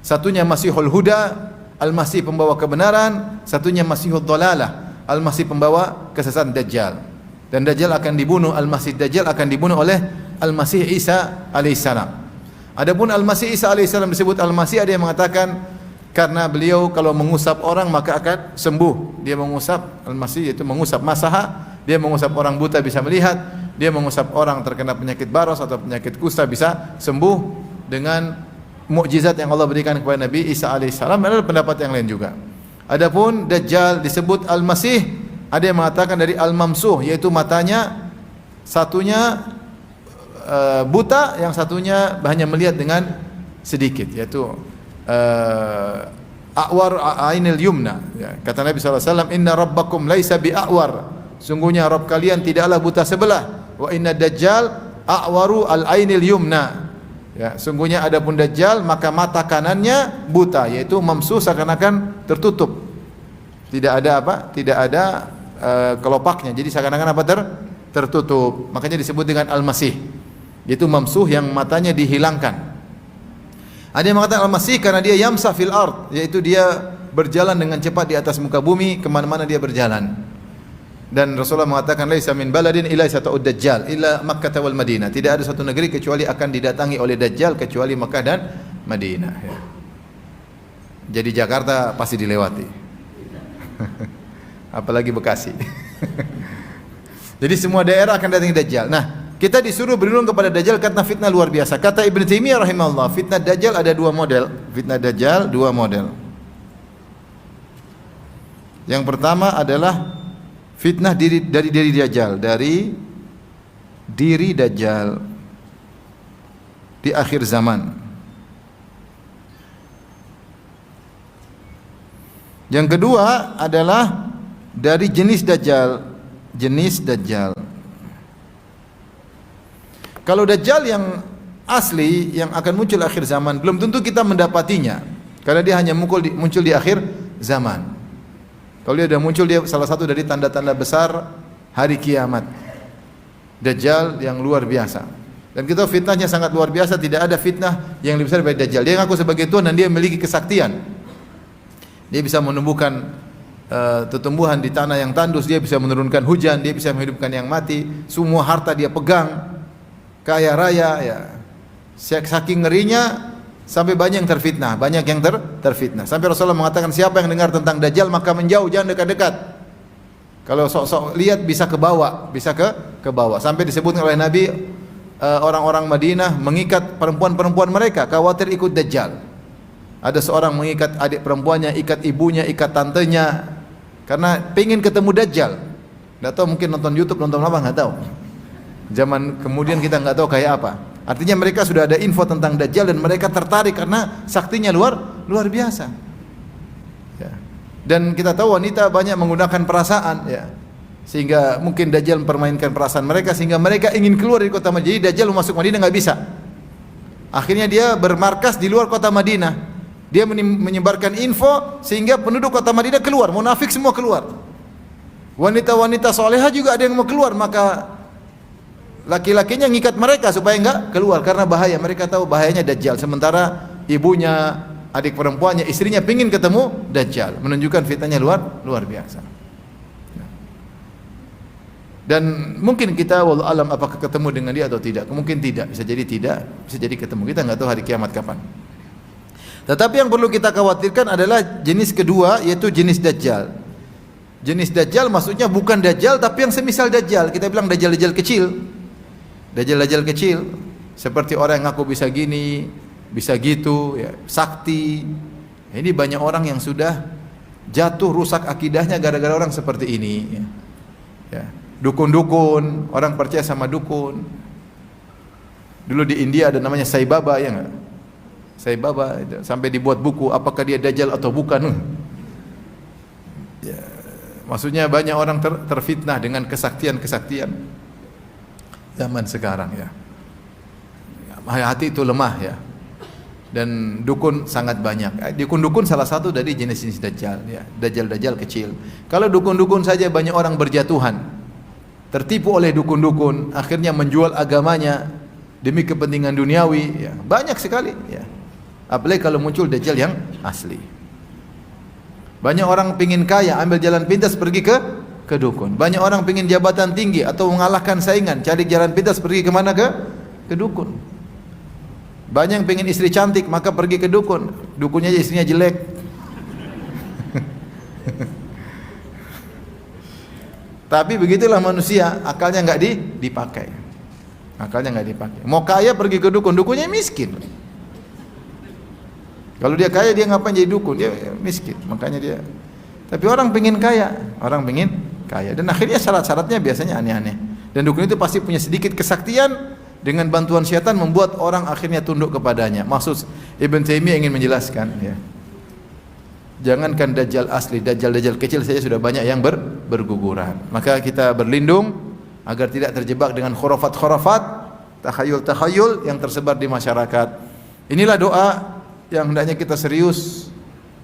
Satunya Masihul Huda, Al-Masih pembawa kebenaran. Satunya Masihul Dhalalah, Al-Masih pembawa kesesatan Dajjal. Dan Dajjal akan dibunuh, Al-Masih Dajjal akan dibunuh oleh Al-Masih Isa alaihissalam. Adapun Al-Masih Isa alaihissalam disebut Al-Masih, ada yang mengatakan karena beliau kalau mengusap orang maka akan sembuh. Dia mengusap, Al-Masih itu mengusap masaha, dia mengusap orang buta bisa melihat, dia mengusap orang terkena penyakit baros atau penyakit kusta bisa sembuh dengan mukjizat yang Allah berikan kepada Nabi Isa alaihissalam. Ada pendapat yang lain juga. Adapun Dajjal disebut Al-Masih, ada yang mengatakan dari Al-Mamsuh, yaitu matanya satunya buta, yang satunya hanya melihat dengan sedikit, yaitu a'war ainil yumna. Ya, kata Nabi SAW, inna rabbakum laisa bi'a'war, sungguhnya Rabb kalian tidaklah buta sebelah. Wa inna dajjal a'waru al-ainil yumna. Ya, sungguhnya adapun Dajjal maka mata kanannya buta, yaitu mamsu, seakan-akan tertutup. Tidak ada apa? Tidak ada kelopaknya. Jadi seakan-akan apa? Tertutup. Makanya disebut dengan Al-Masih. Yaitu mamsuh, yang matanya dihilangkan. Ada yang mengatakan Al-Masih karena dia yamsah fil ard, yaitu dia berjalan dengan cepat di atas muka bumi, kemana-mana dia berjalan. Dan Rasulullah mengatakan laisa min baladin illa sata'ud dajjal illa Makkah wal Madinah. Tidak ada satu negeri kecuali akan didatangi oleh Dajjal kecuali Makkah dan Madinah. Ya. Jadi Jakarta pasti dilewati. Apalagi Bekasi. Jadi semua daerah akan datangi Dajjal. Nah, kita disuruh berlindung kepada Dajjal karena fitnah luar biasa. Kata Ibnu Taimiyah rahimahullah, fitnah Dajjal ada dua model. Fitnah Dajjal dua model. Yang pertama adalah fitnah dari diri Dajjal, dari diri Dajjal di akhir zaman. Yang kedua adalah dari jenis Dajjal. Kalau Dajjal yang asli yang akan muncul akhir zaman, belum tentu kita mendapatinya, karena dia hanya muncul di akhir zaman. Kalau dia sudah muncul, dia salah satu dari tanda-tanda besar hari kiamat. Dajjal yang luar biasa. Dan kita fitnahnya sangat luar biasa, tidak ada fitnah yang lebih besar daripada Dajjal. Dia mengaku sebagai Tuhan dan dia memiliki kesaktian. Dia bisa menumbuhkan tumbuhan di tanah yang tandus, dia bisa menurunkan hujan, dia bisa menghidupkan yang mati, semua harta dia pegang, kaya raya ya. Saking ngerinya sampai banyak yang terfitnah, terfitnah. Sampai Rasulullah mengatakan siapa yang dengar tentang Dajjal maka menjauh, jangan dekat-dekat. Kalau sok-sok lihat bisa ke bawah, Sampai disebutkan oleh Nabi orang-orang Madinah mengikat perempuan-perempuan mereka khawatir ikut Dajjal. Ada seorang mengikat adik perempuannya, ikat ibunya, ikat tantenya karena pengen ketemu Dajjal. Enggak tahu, mungkin nonton YouTube, nonton apa enggak tahu. Zaman kemudian kita enggak tahu kayak apa. Artinya mereka sudah ada info tentang Dajjal dan mereka tertarik karena saktinya luar biasa. Ya. Dan kita tahu wanita banyak menggunakan perasaan, ya. Sehingga mungkin Dajjal mempermainkan perasaan mereka sehingga mereka ingin keluar dari kota Madinah. Jadi Dajjal masuk Madinah enggak bisa. Akhirnya dia bermarkas di luar kota Madinah. Dia menyebarkan info sehingga penduduk kota Madinah keluar, munafik semua keluar. Wanita-wanita soleha juga ada yang mau keluar, maka laki-lakinya ngikat mereka supaya enggak keluar karena bahaya. Mereka tahu bahayanya Dajjal. Sementara ibunya, adik perempuannya, istrinya pingin ketemu Dajjal, menunjukkan fitnahnya luar biasa. Dan mungkin kita wallahu alam apakah ketemu dengan dia atau tidak. Mungkin tidak, bisa jadi tidak, bisa jadi ketemu. Kita nggak tahu hari kiamat kapan. Tetapi yang perlu kita khawatirkan adalah jenis kedua, yaitu jenis Dajjal. Jenis Dajjal maksudnya bukan Dajjal tapi yang semisal Dajjal. Kita bilang Dajjal-Dajjal kecil. Dajjal-Dajjal kecil seperti orang yang ngaku bisa gini, bisa gitu, ya, sakti. Ini banyak orang yang sudah jatuh, rusak akidahnya gara-gara orang seperti ini. Ya. Dukun-dukun, orang percaya sama dukun. Dulu di India ada namanya Sai Baba, ya enggak? Sai Baba sampai dibuat buku apakah dia Dajjal atau bukan. Ya, maksudnya banyak orang terfitnah dengan kesaktian-kesaktian zaman sekarang, ya. Hati itu lemah, ya. Dan dukun sangat banyak. Dukun-dukun salah satu dari jenis-jenis Dajjal, ya. Dajjal-Dajjal kecil. Kalau dukun-dukun saja banyak orang berjatuhan, tertipu oleh dukun-dukun, akhirnya menjual agamanya demi kepentingan duniawi, ya. Banyak sekali, ya. Apalagi kalau muncul Dajjal yang asli. Banyak orang pingin kaya, ambil jalan pintas pergi ke dukun. Banyak orang pingin jabatan tinggi atau mengalahkan saingan, cari jalan pintas pergi kemana? Ke dukun. Banyak yang pingin istri cantik, maka pergi ke dukun. Dukunnya istrinya jelek. Tapi begitulah manusia, akalnya nggak dipakai. Akalnya nggak dipakai. Mau kaya pergi ke dukun, dukunnya miskin. Kalau dia kaya dia ngapain jadi dukun? Dia miskin, makanya dia. Tapi orang pengen kaya, orang pengen kaya. Dan akhirnya syarat-syaratnya biasanya aneh-aneh. Dan dukun itu pasti punya sedikit kesaktian, dengan bantuan syaitan membuat orang akhirnya tunduk kepadanya. Maksud Ibn Taimiyah ingin menjelaskan, ya. Jangankan Dajjal asli, Dajjal kecil saja sudah banyak yang berguguran. Maka kita berlindung agar tidak terjebak dengan khurafat-khurafat, takhayul-takhayul yang tersebar di masyarakat. Inilah doa yang hendaknya kita serius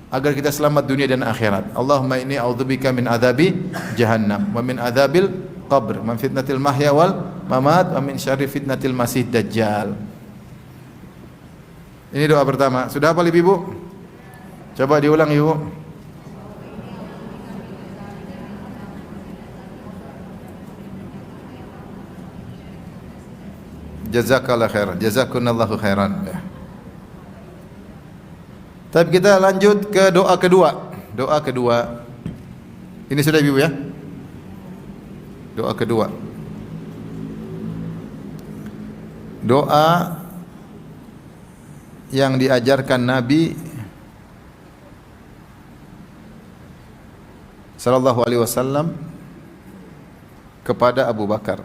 agar kita selamat dunia dan akhirat. Allahumma inni a'udzubika min adzabi jahannam wa min adzabil qabr, min fitnatil mahya wal mamat wa min syarri fitnatil masih dajjal. Ini doa pertama. Sudah hafal Ibu? Coba diulang Ibu. Jazakallahu khairan, jazakunallahu khairan. Tapi kita lanjut ke doa kedua. Doa kedua. Ini sudah Ibu ya? Doa kedua. Doa yang diajarkan Nabi sallallahu alaihi wasallam kepada Abu Bakar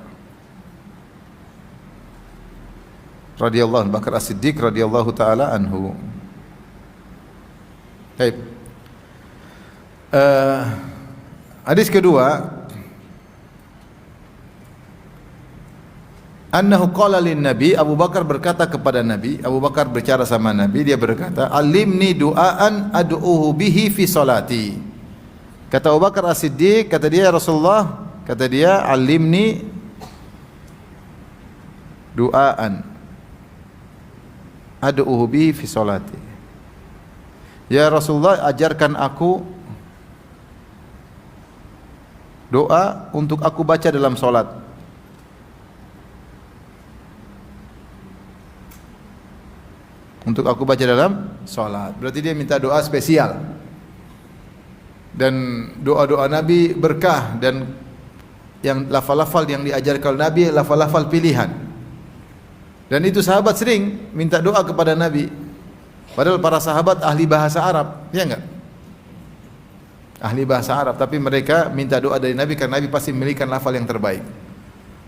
radhiyallahu anhu, Bakar As-Siddiq radhiyallahu taala anhu. Baik. Hadis kedua, annahu qala lin nabi, Abu Bakar berkata kepada Nabi, Abu Bakar bicara sama Nabi, dia berkata, "Alimni du'aan ad'uhu bihi fi salati." Kata Abu Bakar As-Siddiq, kata dia, Rasulullah, kata dia, "Alimni du'aan ad'uhu bihi fi salati." Ya Rasulullah, ajarkan aku doa untuk aku baca dalam solat. Untuk aku baca dalam solat. Berarti dia minta doa spesial. Dan doa-doa Nabi berkah, dan yang lafal-lafal yang diajarkan Nabi lafal-lafal pilihan. Dan itu sahabat sering minta doa kepada Nabi. Padahal para sahabat ahli bahasa Arab, ya enggak? Ahli bahasa Arab, tapi mereka minta doa dari Nabi karena Nabi pasti memiliki lafal yang terbaik.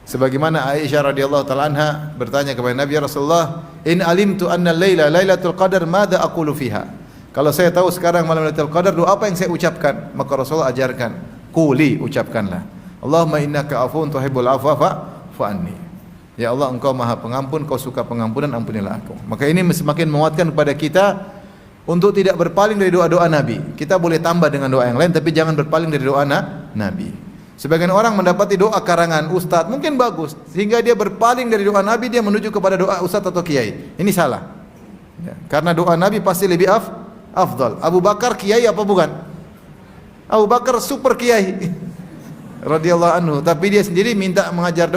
Sebagaimana Aisyah radhiyallahu taala anha bertanya kepada Nabi, "Ya Rasulullah, in alimtu anna al-laila lailatul qadar, madza aqulu fiha?" Kalau saya tahu sekarang malam Lailatul Qadar, doa apa yang saya ucapkan? Maka Rasulullah ajarkan, "Quli," ucapkanlah, "Allahumma innaka afuwun tuhibbul afwa fa'fu anni." Ya Allah, Engkau Maha Pengampun, Kau suka pengampunan, ampunilah aku. Maka ini semakin menguatkan kepada kita untuk tidak berpaling dari doa-doa Nabi. Kita boleh tambah dengan doa yang lain, tapi jangan berpaling dari doa Nabi. Sebagian orang mendapati doa karangan ustaz mungkin bagus, sehingga dia berpaling dari doa Nabi, dia menuju kepada doa ustaz atau kiai. Ini salah. Ya, karena doa Nabi pasti lebih afdal. Abu Bakar kiai apa bukan? Abu Bakar super kiai radhiyallahu anhu, tapi dia sendiri minta ajar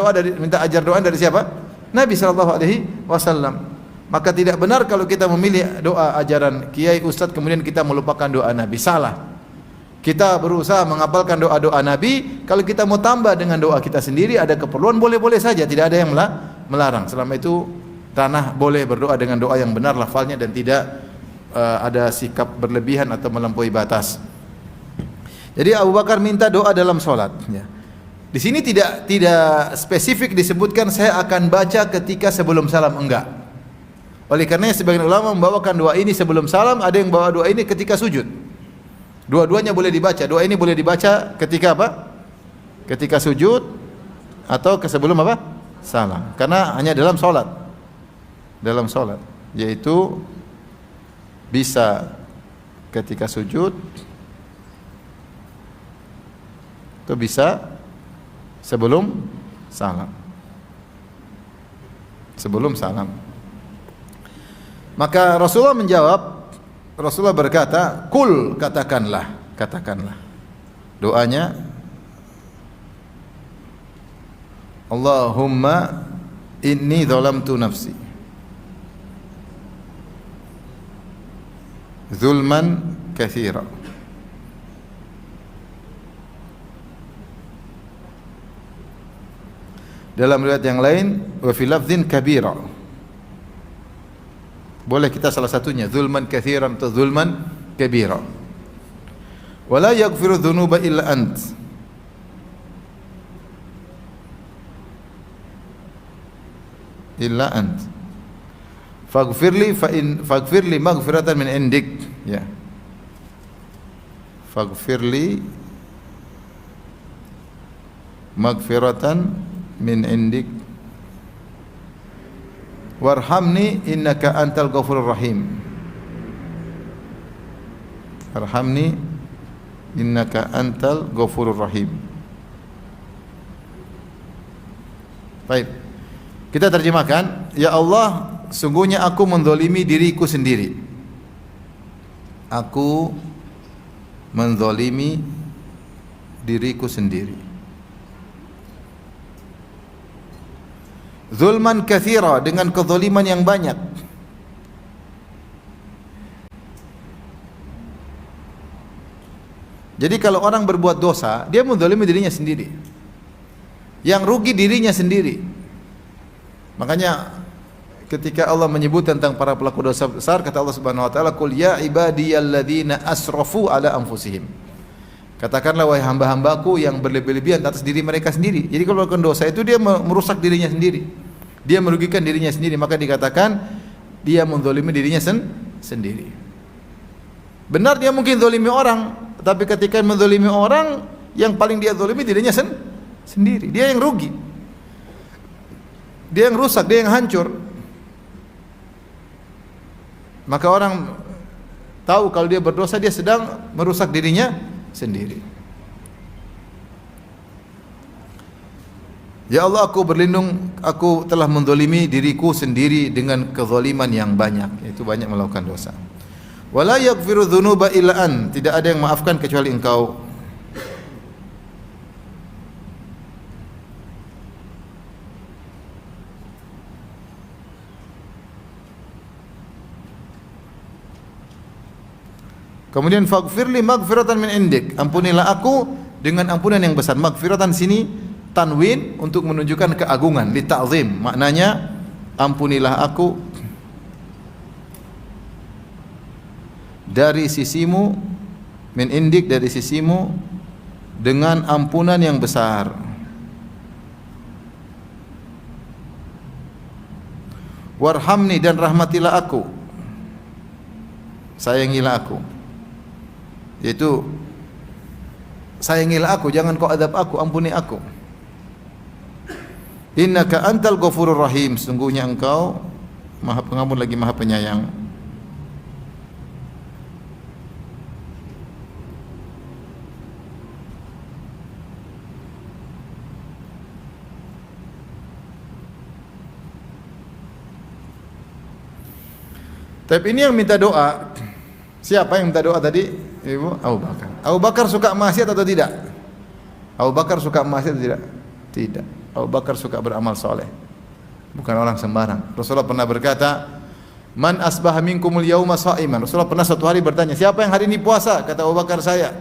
doa dari siapa? Nabi sallallahu alaihi wasallam. Maka tidak benar kalau kita memilih doa ajaran kiai ustaz kemudian kita melupakan doa Nabi. Salah. Kita berusaha menghafalkan doa-doa Nabi. Kalau kita mau tambah dengan doa kita sendiri, ada keperluan, boleh-boleh saja, tidak ada yang melarang. Selama itu tanah boleh berdoa dengan doa yang benar lafalnya dan tidak ada sikap berlebihan atau melampaui batas. Jadi Abu Bakar minta doa dalam sholat. Ya. Di sini tidak spesifik disebutkan saya akan baca ketika sebelum salam, enggak. Oleh karenanya sebagian ulama membawakan doa ini sebelum salam, ada yang bawa doa ini ketika sujud. Dua-duanya boleh dibaca. Doa ini boleh dibaca ketika apa? Ketika sujud atau sebelum apa? Salam. Karena hanya dalam sholat. Dalam sholat, yaitu bisa ketika sujud itu bisa sebelum salam. Sebelum salam. Maka Rasulullah berkata, "Kul," katakanlah. Doanya, Allahumma inni zalamtu nafsi zulman katsira. Dalam riwayat yang lain, wa fi lafdzin kabira. Boleh kita salah satunya, zulman katsiran atau zulman kabira. Wa la yaghfiru dzunuba illa ant. Illa ant. Faghfirli maghfiratan min indik. Ya. Faghfirli maghfiratan min indik warhamni innaka antal ghafurur rahim. Warhamni innaka antal ghafurur rahim. Baik. Kita terjemahkan, ya Allah, sungguhnya aku menzalimi diriku sendiri. Aku menzalimi diriku sendiri. Zulman katsira, dengan kezaliman yang banyak. Jadi kalau orang berbuat dosa, dia menzalimi dirinya sendiri. Yang rugi dirinya sendiri. Makanya ketika Allah menyebut tentang para pelaku dosa besar, kata Allah Subhanahu wa taala, "Qul ya ibadiyalladzina asrafu ala anfusihim." Katakanlah wahai hamba-hambaku yang berlebih-lebihan atas diri mereka sendiri. Jadi kalau melakukan dosa itu dia merusak dirinya sendiri. Dia merugikan dirinya sendiri, maka dikatakan dia menzalimi dirinya sendiri. Benar dia mungkin zalimi orang, tapi ketika menzalimi orang, yang paling dia zalimi dirinya sendiri. Dia yang rugi. Dia yang rusak, dia yang hancur. Maka orang tahu kalau dia berdosa, dia sedang merusak dirinya sendiri. Ya Allah, aku telah menzalimi diriku sendiri dengan kezaliman yang banyak, yaitu banyak melakukan dosa. Wala yaghfiru dzunuba illa an, tidak ada yang maafkan kecuali Engkau. Kemudian faghfirli maghfiratan min indik, ampunilah aku dengan ampunan yang besar. Maghfiratan sini tanwin untuk menunjukkan keagungan, li ta'zim. Maknanya ampunilah aku dari sisimu, min indik, dari sisimu, dengan ampunan yang besar. Warhamni, dan rahmatilah aku, sayangilah aku. Yaitu sayangilah aku, jangan kau adab aku, ampuni aku. Innaka antal ghafurur rahim, sungguhnya Engkau Maha Pengampun lagi Maha Penyayang. Tapi ini yang minta doa. Siapa yang minta doa tadi? Ibu Abu Bakar. Abu Bakar suka maksiat atau tidak? Abu Bakar suka maksiat atau tidak? Tidak. Abu Bakar suka beramal soleh. Bukan orang sembarang. Rasulullah pernah berkata, "Man asbaha minkumul yauma sha'iman." Rasulullah pernah satu hari bertanya, "Siapa yang hari ini puasa?" Kata Abu Bakar, "Saya."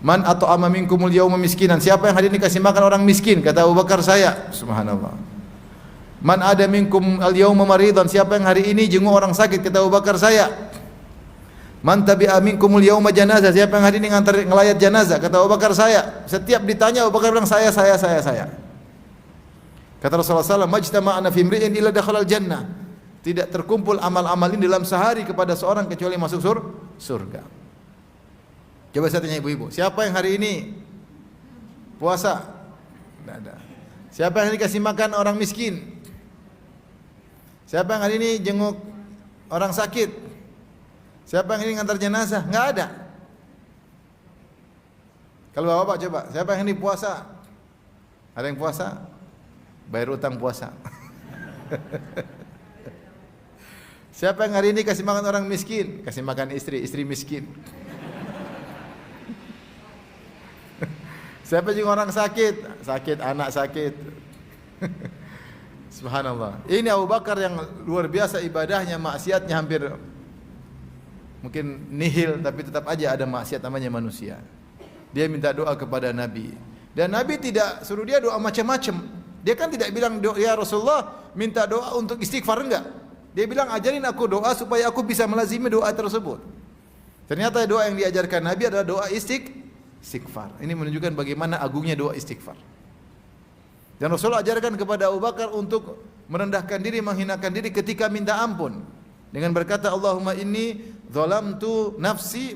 "Man at'ama minkumul yauma miskinan." Siapa yang hari ini kasih makan orang miskin? Kata Abu Bakar, "Saya." Subhanallah. "Man ada minkum al-yauma maridan." Siapa yang hari ini jenguk orang sakit? Kata Abu Bakar, "Saya." "Man tabi'a minkumul yauma janazah." Siapa yang hari ini ngelayat jenazah? Kata Abu Bakar, "Saya." Setiap ditanya Abu Bakar bilang, "Saya." Kata Rasulullah SAW, "Majtama'ana fi imri'in illa dakhalal jannah." Tidak terkumpul amal-amal ini dalam sehari kepada seorang kecuali masuk surga. Coba saya tanya ibu-ibu, siapa yang hari ini puasa? Tidak ada. Siapa yang hari ini kasih makan orang miskin? Siapa yang hari ini jenguk orang sakit? Siapa yang ini ngantar jenazah? Enggak ada. Kalau bapak coba, siapa yang ini puasa? Ada yang puasa? Bayar utang puasa. Siapa yang hari ini kasih makan orang miskin? Kasih makan istri miskin. Siapa juga orang sakit, anak sakit. Subhanallah. Ini Abu Bakar yang luar biasa ibadahnya, maksiatnya hampir mungkin nihil, tapi tetap aja ada maksiat, namanya manusia. Dia minta doa kepada Nabi. Dan Nabi tidak suruh dia doa macam-macam. Dia kan tidak bilang, "Ya Rasulullah, minta doa untuk istighfar." Enggak. Dia bilang, "Ajarin aku doa supaya aku bisa melazimi doa tersebut." Ternyata doa yang diajarkan Nabi adalah doa istighfar. Ini menunjukkan bagaimana agungnya doa istighfar. Dan Rasulullah ajarkan kepada Abu Bakar untuk merendahkan diri, menghinakan diri ketika minta ampun. Dengan berkata, "Allahumma inni zalamtu nafsi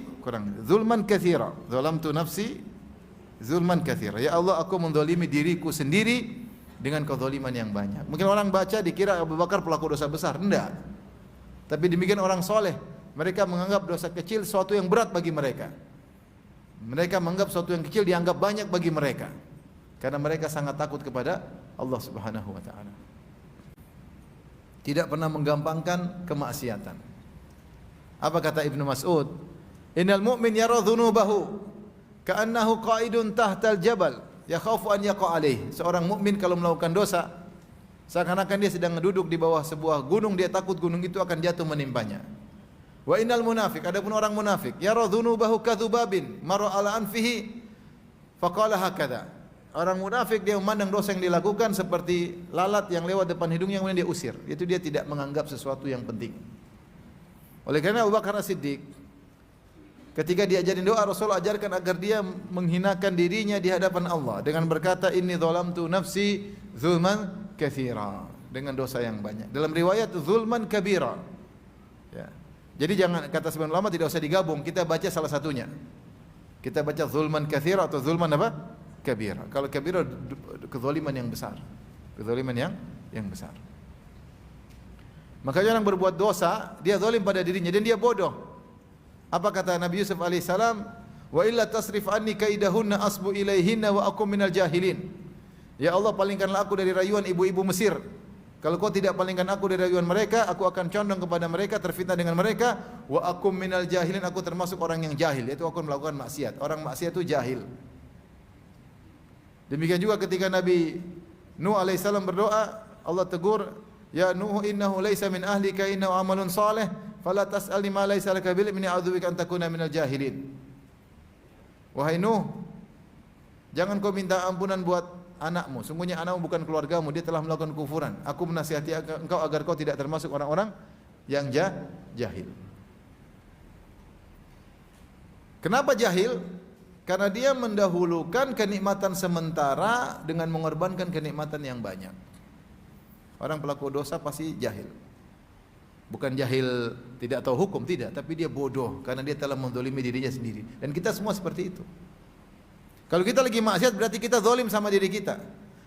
zulman katsira." Zalamtu nafsi zulman katsira. Ya Allah, aku menzalimi diriku sendiri dengan kezaliman yang banyak. Mungkin orang baca dikira Abu Bakar pelaku dosa besar. Enggak. Tapi demikian orang soleh. Mereka menganggap dosa kecil sesuatu yang berat bagi mereka. Mereka menganggap sesuatu yang kecil dianggap banyak bagi mereka. Karena mereka sangat takut kepada Allah Subhanahu wa taala. Tidak pernah menggampangkan kemaksiatan. Apa kata Ibnu Mas'ud? "Innal mu'min yara dhunubahu ka'annahu qa'idun tahtal jabal yakhafu an yaqa alaih." Seorang mukmin kalau melakukan dosa, seakan-akan dia sedang duduk di bawah sebuah gunung, dia takut gunung itu akan jatuh menimpanya. Wa innal munafiq, adapun orang munafik, yara dhunubahu kadzubabin marra ala anfihi faqala hakadha. Orang munafik dia memandang dosa yang dilakukan seperti lalat yang lewat depan hidungnya kemudian dia usir. Itu dia tidak menganggap sesuatu yang penting. Oleh karena Abu Bakar As-Siddiq ketika diajarin doa, Rasulullah ajarkan agar dia menghinakan dirinya di hadapan Allah dengan berkata, "Inni zalamtu nafsi zulman katsira." Dengan dosa yang banyak. Dalam riwayat zulman kabira. Ya. Jadi jangan, kata sebagian ulama, tidak usah digabung, kita baca salah satunya. Kita baca zulman katsira atau zulman apa? Kabira. Kalau kabira kezaliman yang besar. Kezaliman yang besar. Makanya orang berbuat dosa, dia zalim pada dirinya dan dia bodoh. Apa kata Nabi Yusuf alaihissalam? "Wa illa tasrif anni kaidahunna asbu ilaihinna wa akum minal jahilin." Ya Allah, palingkanlah aku dari rayuan ibu-ibu Mesir. Kalau kau tidak palingkan aku dari rayuan mereka, aku akan condong kepada mereka, terfitnah dengan mereka. Wa akum minal jahilin, aku termasuk orang yang jahil, yaitu aku melakukan maksiat. Orang maksiat itu jahil. Demikian juga ketika Nabi Nuh alaihissalam berdoa, Allah tegur, "Ya Nuh, innahu laisa min ahlika, innahu amalun salih. Fala tas'alni ma laysa laka bihi, inni a'udzubika an takuna minal jahilin." Wahai Nuh, jangan kau minta ampunan buat anakmu. Sungguhnya anakmu bukan keluargamu, dia telah melakukan kufuran. Aku menasihati engkau agar kau tidak termasuk orang-orang yang jahil. Kenapa jahil? Karena dia mendahulukan kenikmatan sementara dengan mengorbankan kenikmatan yang banyak. Orang pelaku dosa pasti jahil. Bukan jahil tidak tahu hukum, tidak, tapi dia bodoh karena dia telah menzalimi dirinya sendiri. Dan kita semua seperti itu. Kalau kita lagi maksiat berarti kita zalim sama diri kita.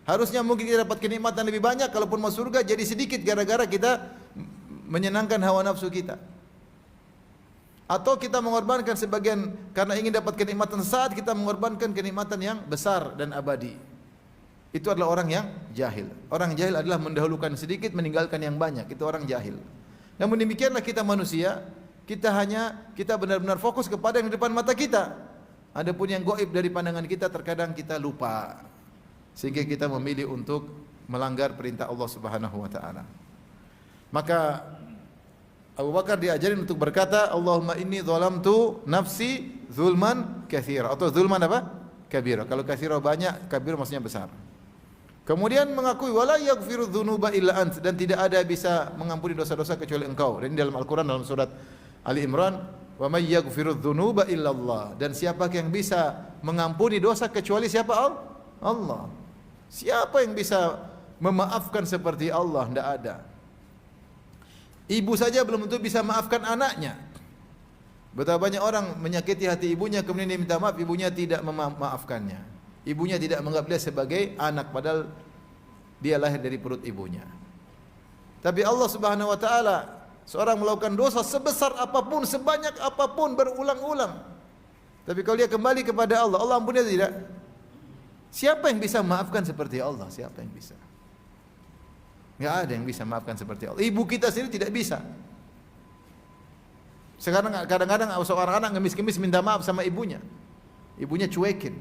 Harusnya mungkin kita dapat kenikmatan lebih banyak, kalaupun masuk surga jadi sedikit gara-gara kita menyenangkan hawa nafsu kita. Atau kita mengorbankan sebagian karena ingin dapat kenikmatan saat, kita mengorbankan kenikmatan yang besar dan abadi. Itu adalah orang yang jahil. Orang jahil adalah mendahulukan sedikit meninggalkan yang banyak. Itu orang jahil. Namun demikianlah kita manusia, kita benar-benar fokus kepada yang di depan mata kita. Adapun yang gaib dari pandangan kita terkadang kita lupa, sehingga kita memilih untuk melanggar perintah Allah Subhanahu wa taala. Maka Abu Bakar diajarin untuk berkata, Allahumma inni zalamtu nafsi zulman katsira, atau zulman apa? Kabira. Kalau katsira banyak, kabir maksudnya besar. Kemudian mengakui wala yaghfiru dzunuba illa ant, dan tidak ada bisa mengampuni dosa-dosa kecuali Engkau. Dan ini dalam Al-Qur'an dalam surat Ali Imran, wa may yaghfiru dzunuba illa Allah, dan siapa yang bisa mengampuni dosa kecuali siapa? Allah. Siapa yang bisa memaafkan seperti Allah? Tidak ada. Ibu saja belum tentu bisa maafkan anaknya. Betapa banyak orang menyakiti hati ibunya, kemudian dia minta maaf, ibunya tidak memaafkannya. Ibunya tidak menganggap dia sebagai anak, padahal dia lahir dari perut ibunya. Tapi Allah Subhanahu wa taala, seorang melakukan dosa sebesar apapun, sebanyak apapun, berulang-ulang, tapi kalau dia kembali kepada Allah, Allah ampuni atau tidak? Siapa yang bisa memaafkan seperti Allah? Siapa yang bisa? Enggak ada yang bisa memaafkan seperti Allah. Ibu kita sendiri tidak bisa. Sekarang kadang-kadang seorang anak ngemis-ngemis minta maaf sama ibunya, ibunya cuekin.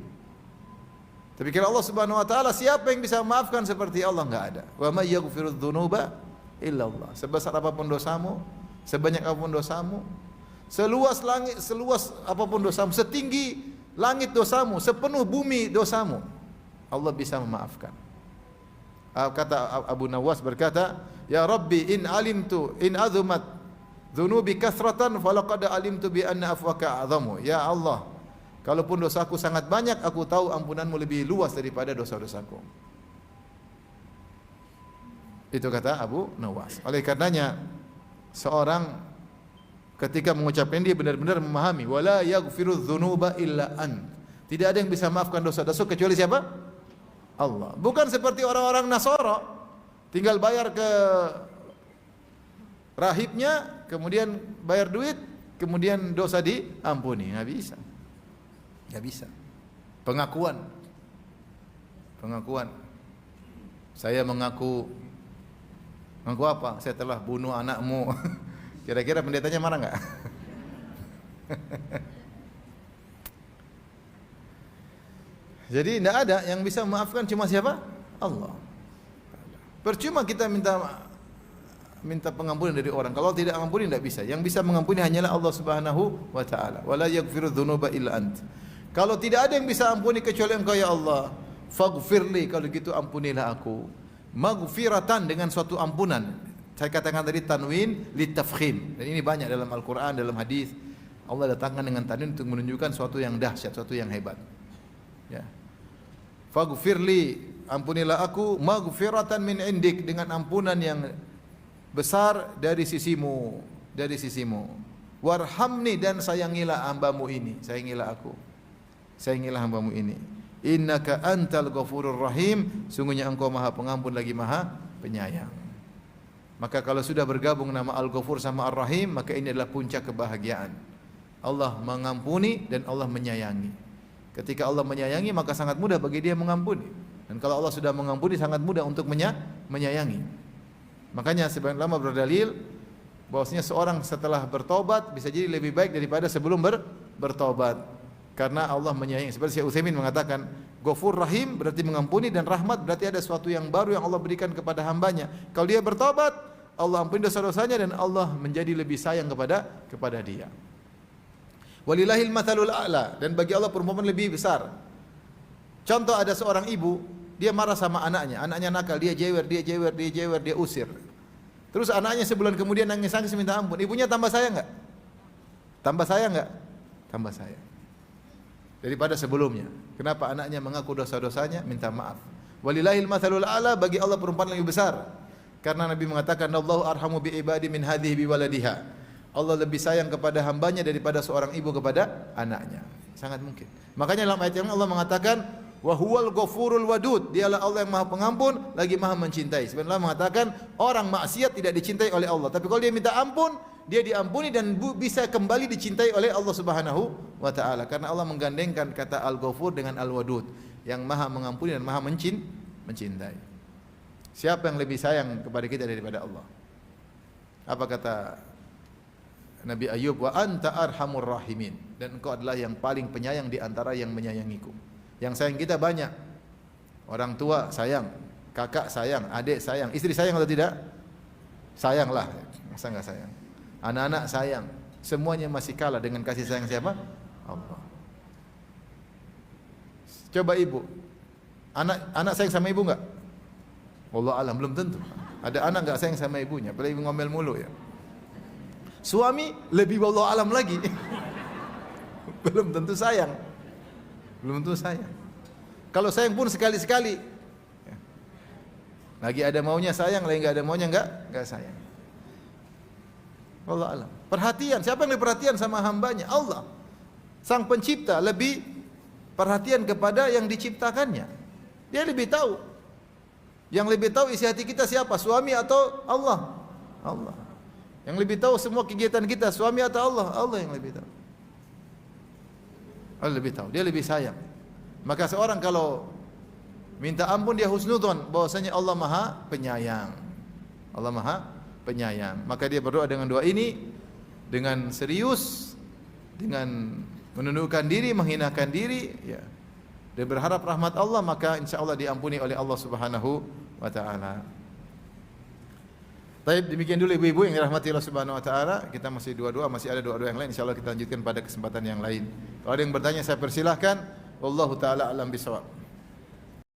Tapi kalau Allah Subhanahu wa taala, siapa yang bisa memaafkan seperti Allah? Enggak ada. Wa may yaghfiru dzunuba illa Allah. Sebesar apapun dosamu, sebanyak apapun dosamu, seluas langit, seluas apapun dosamu, setinggi langit dosamu, sepenuh bumi dosamu, Allah bisa memaafkan. Kata Abu Nawas berkata, ya Rabbi in alimtu in azumat dzunubi kathratan falaqad alimtu bi anna afwaka a'zamu. Ya Allah, kalaupun dosaku sangat banyak, aku tahu ampunanmu lebih luas daripada dosa-dosaku. Itu kata Abu Nawas. Oleh karenanya, seorang ketika mengucapkan, dia benar-benar memahami wala yaghfiru dzunuba illa an. Tidak ada yang bisa maafkan dosa-dosa kecuali siapa? Allah. Bukan seperti orang-orang Nasara, tinggal bayar ke rahibnya, kemudian bayar duit, kemudian dosa diampuni. Nggak bisa. Nggak bisa. Pengakuan. Saya mengaku apa? Saya telah bunuh anakmu. Kira-kira pendetanya marah nggak? Jadi tidak ada yang bisa memaafkan, cuma siapa? Allah. Percuma kita minta pengampunan dari orang. Kalau tidak mengampuni, tidak bisa. Yang bisa mengampuni hanyalah Allah Subhanahu wa taala. Wala yaghfiru dzunuba illa ant. Kalau tidak ada yang bisa ampuni kecuali Engkau ya Allah, faghfirli, kalau gitu ampunilah aku. Maghfiratan, dengan suatu ampunan. Saya katakan tadi tanwin litafkhim. Dan ini banyak dalam Al-Qur'an, dalam hadis. Allah datangkan dengan tanwin untuk menunjukkan suatu yang dahsyat, suatu yang hebat. Ya. Faghfirli, ampunilah aku, maghfiratan min indik, dengan ampunan yang besar dari sisimu, warhamni, dan sayangilah hambamu ini, sayangilah hambamu ini. Innaka antal ghafurur rahim, sungguhnya Engkau Maha Pengampun lagi Maha Penyayang. Maka kalau sudah bergabung nama Al-Ghafur sama Ar-Rahim, maka ini adalah puncak kebahagiaan. Allah mengampuni dan Allah menyayangi. Ketika Allah menyayangi, maka sangat mudah bagi Dia mengampuni. Dan kalau Allah sudah mengampuni, sangat mudah untuk menyayangi. Makanya sebagian ulama berdalil bahwasanya seorang setelah bertobat bisa jadi lebih baik daripada sebelum bertobat, karena Allah menyayangi. Seperti Syekh Utsaimin mengatakan, Ghafur Rahim berarti mengampuni, dan rahmat berarti ada sesuatu yang baru yang Allah berikan kepada hambanya. Kalau dia bertobat, Allah ampuni dosa-dosanya dan Allah menjadi lebih sayang kepada dia. Walillahil mathalul a'la, dan bagi Allah perumpamaan lebih besar. Contoh, ada seorang ibu, dia marah sama anaknya nakal, dia jewer, dia usir. Terus anaknya sebulan kemudian nangis-nangis minta ampun. Ibunya tambah sayang enggak? Tambah sayang daripada sebelumnya. Kenapa? Anaknya mengaku dosa-dosanya, minta maaf. Walillahil mathalul a'la, bagi Allah perumpamaan lebih besar. Karena Nabi mengatakan, Allahu arhamu bi ibadi min hadhihi bi waladiha. Allah lebih sayang kepada hambanya daripada seorang ibu kepada anaknya. Sangat mungkin. Makanya dalam ayat yang Allah mengatakan, wa huwal ghafurul wadud, dialah Allah yang Maha Pengampun lagi Maha Mencintai. Sebenarnya Allah mengatakan orang maksiat tidak dicintai oleh Allah, tapi kalau dia minta ampun, dia diampuni dan bisa kembali dicintai oleh Allah Subhanahu wa taala, karena Allah menggandengkan kata Al-Ghafur dengan Al-Wadud, yang Maha Mengampuni dan Maha mencintai. Siapa yang lebih sayang kepada kita daripada Allah? Apa kata Nabi Ayub? Wa anta arhamur rahimin. Dan engkau adalah yang paling penyayang di antara yang menyayangiku. Yang sayang kita banyak. Orang tua sayang, kakak sayang, adik sayang, istri sayang atau tidak? Sayanglah. Masa enggak sayang? Anak-anak sayang. Semuanya masih kalah dengan kasih sayang siapa? Allah. Coba ibu. Anak sayang sama ibu enggak? Wallahu alam, belum tentu. Ada anak enggak sayang sama ibunya, apalagi ngomel mulu ya. Suami lebih wallahu alam lagi. Belum tentu sayang. Belum tentu sayang. Kalau sayang pun sekali-sekali. Lagi ada maunya sayang, lagi enggak ada maunya enggak sayang. Wallahu alam. Perhatian, siapa yang lebih perhatian sama hambanya? Allah. Sang pencipta lebih perhatian kepada yang diciptakannya. Dia lebih tahu. Yang lebih tahu isi hati kita siapa? Suami atau Allah? Allah. Yang lebih tahu semua kegiatan kita, suami atau Allah? Allah yang lebih tahu. Allah lebih tahu, dia lebih sayang. Maka seorang kalau minta ampun dia husnudzon bahwasanya Allah Maha Penyayang. Allah Maha Penyayang. Maka dia berdoa dengan doa ini dengan serius, dengan menundukkan diri, menghinakan diri, ya. Dia berharap rahmat Allah, maka insyaallah diampuni oleh Allah Subhanahu wa taala. Baik, demikian dulu ibu-ibu yang dirahmati Allah Subhanahu wa taala. Kita masih masih ada doa-doa yang lain, insyaallah kita lanjutkan pada kesempatan yang lain. Kalau ada yang bertanya saya persilahkan. Wallahu taala alam bisawab.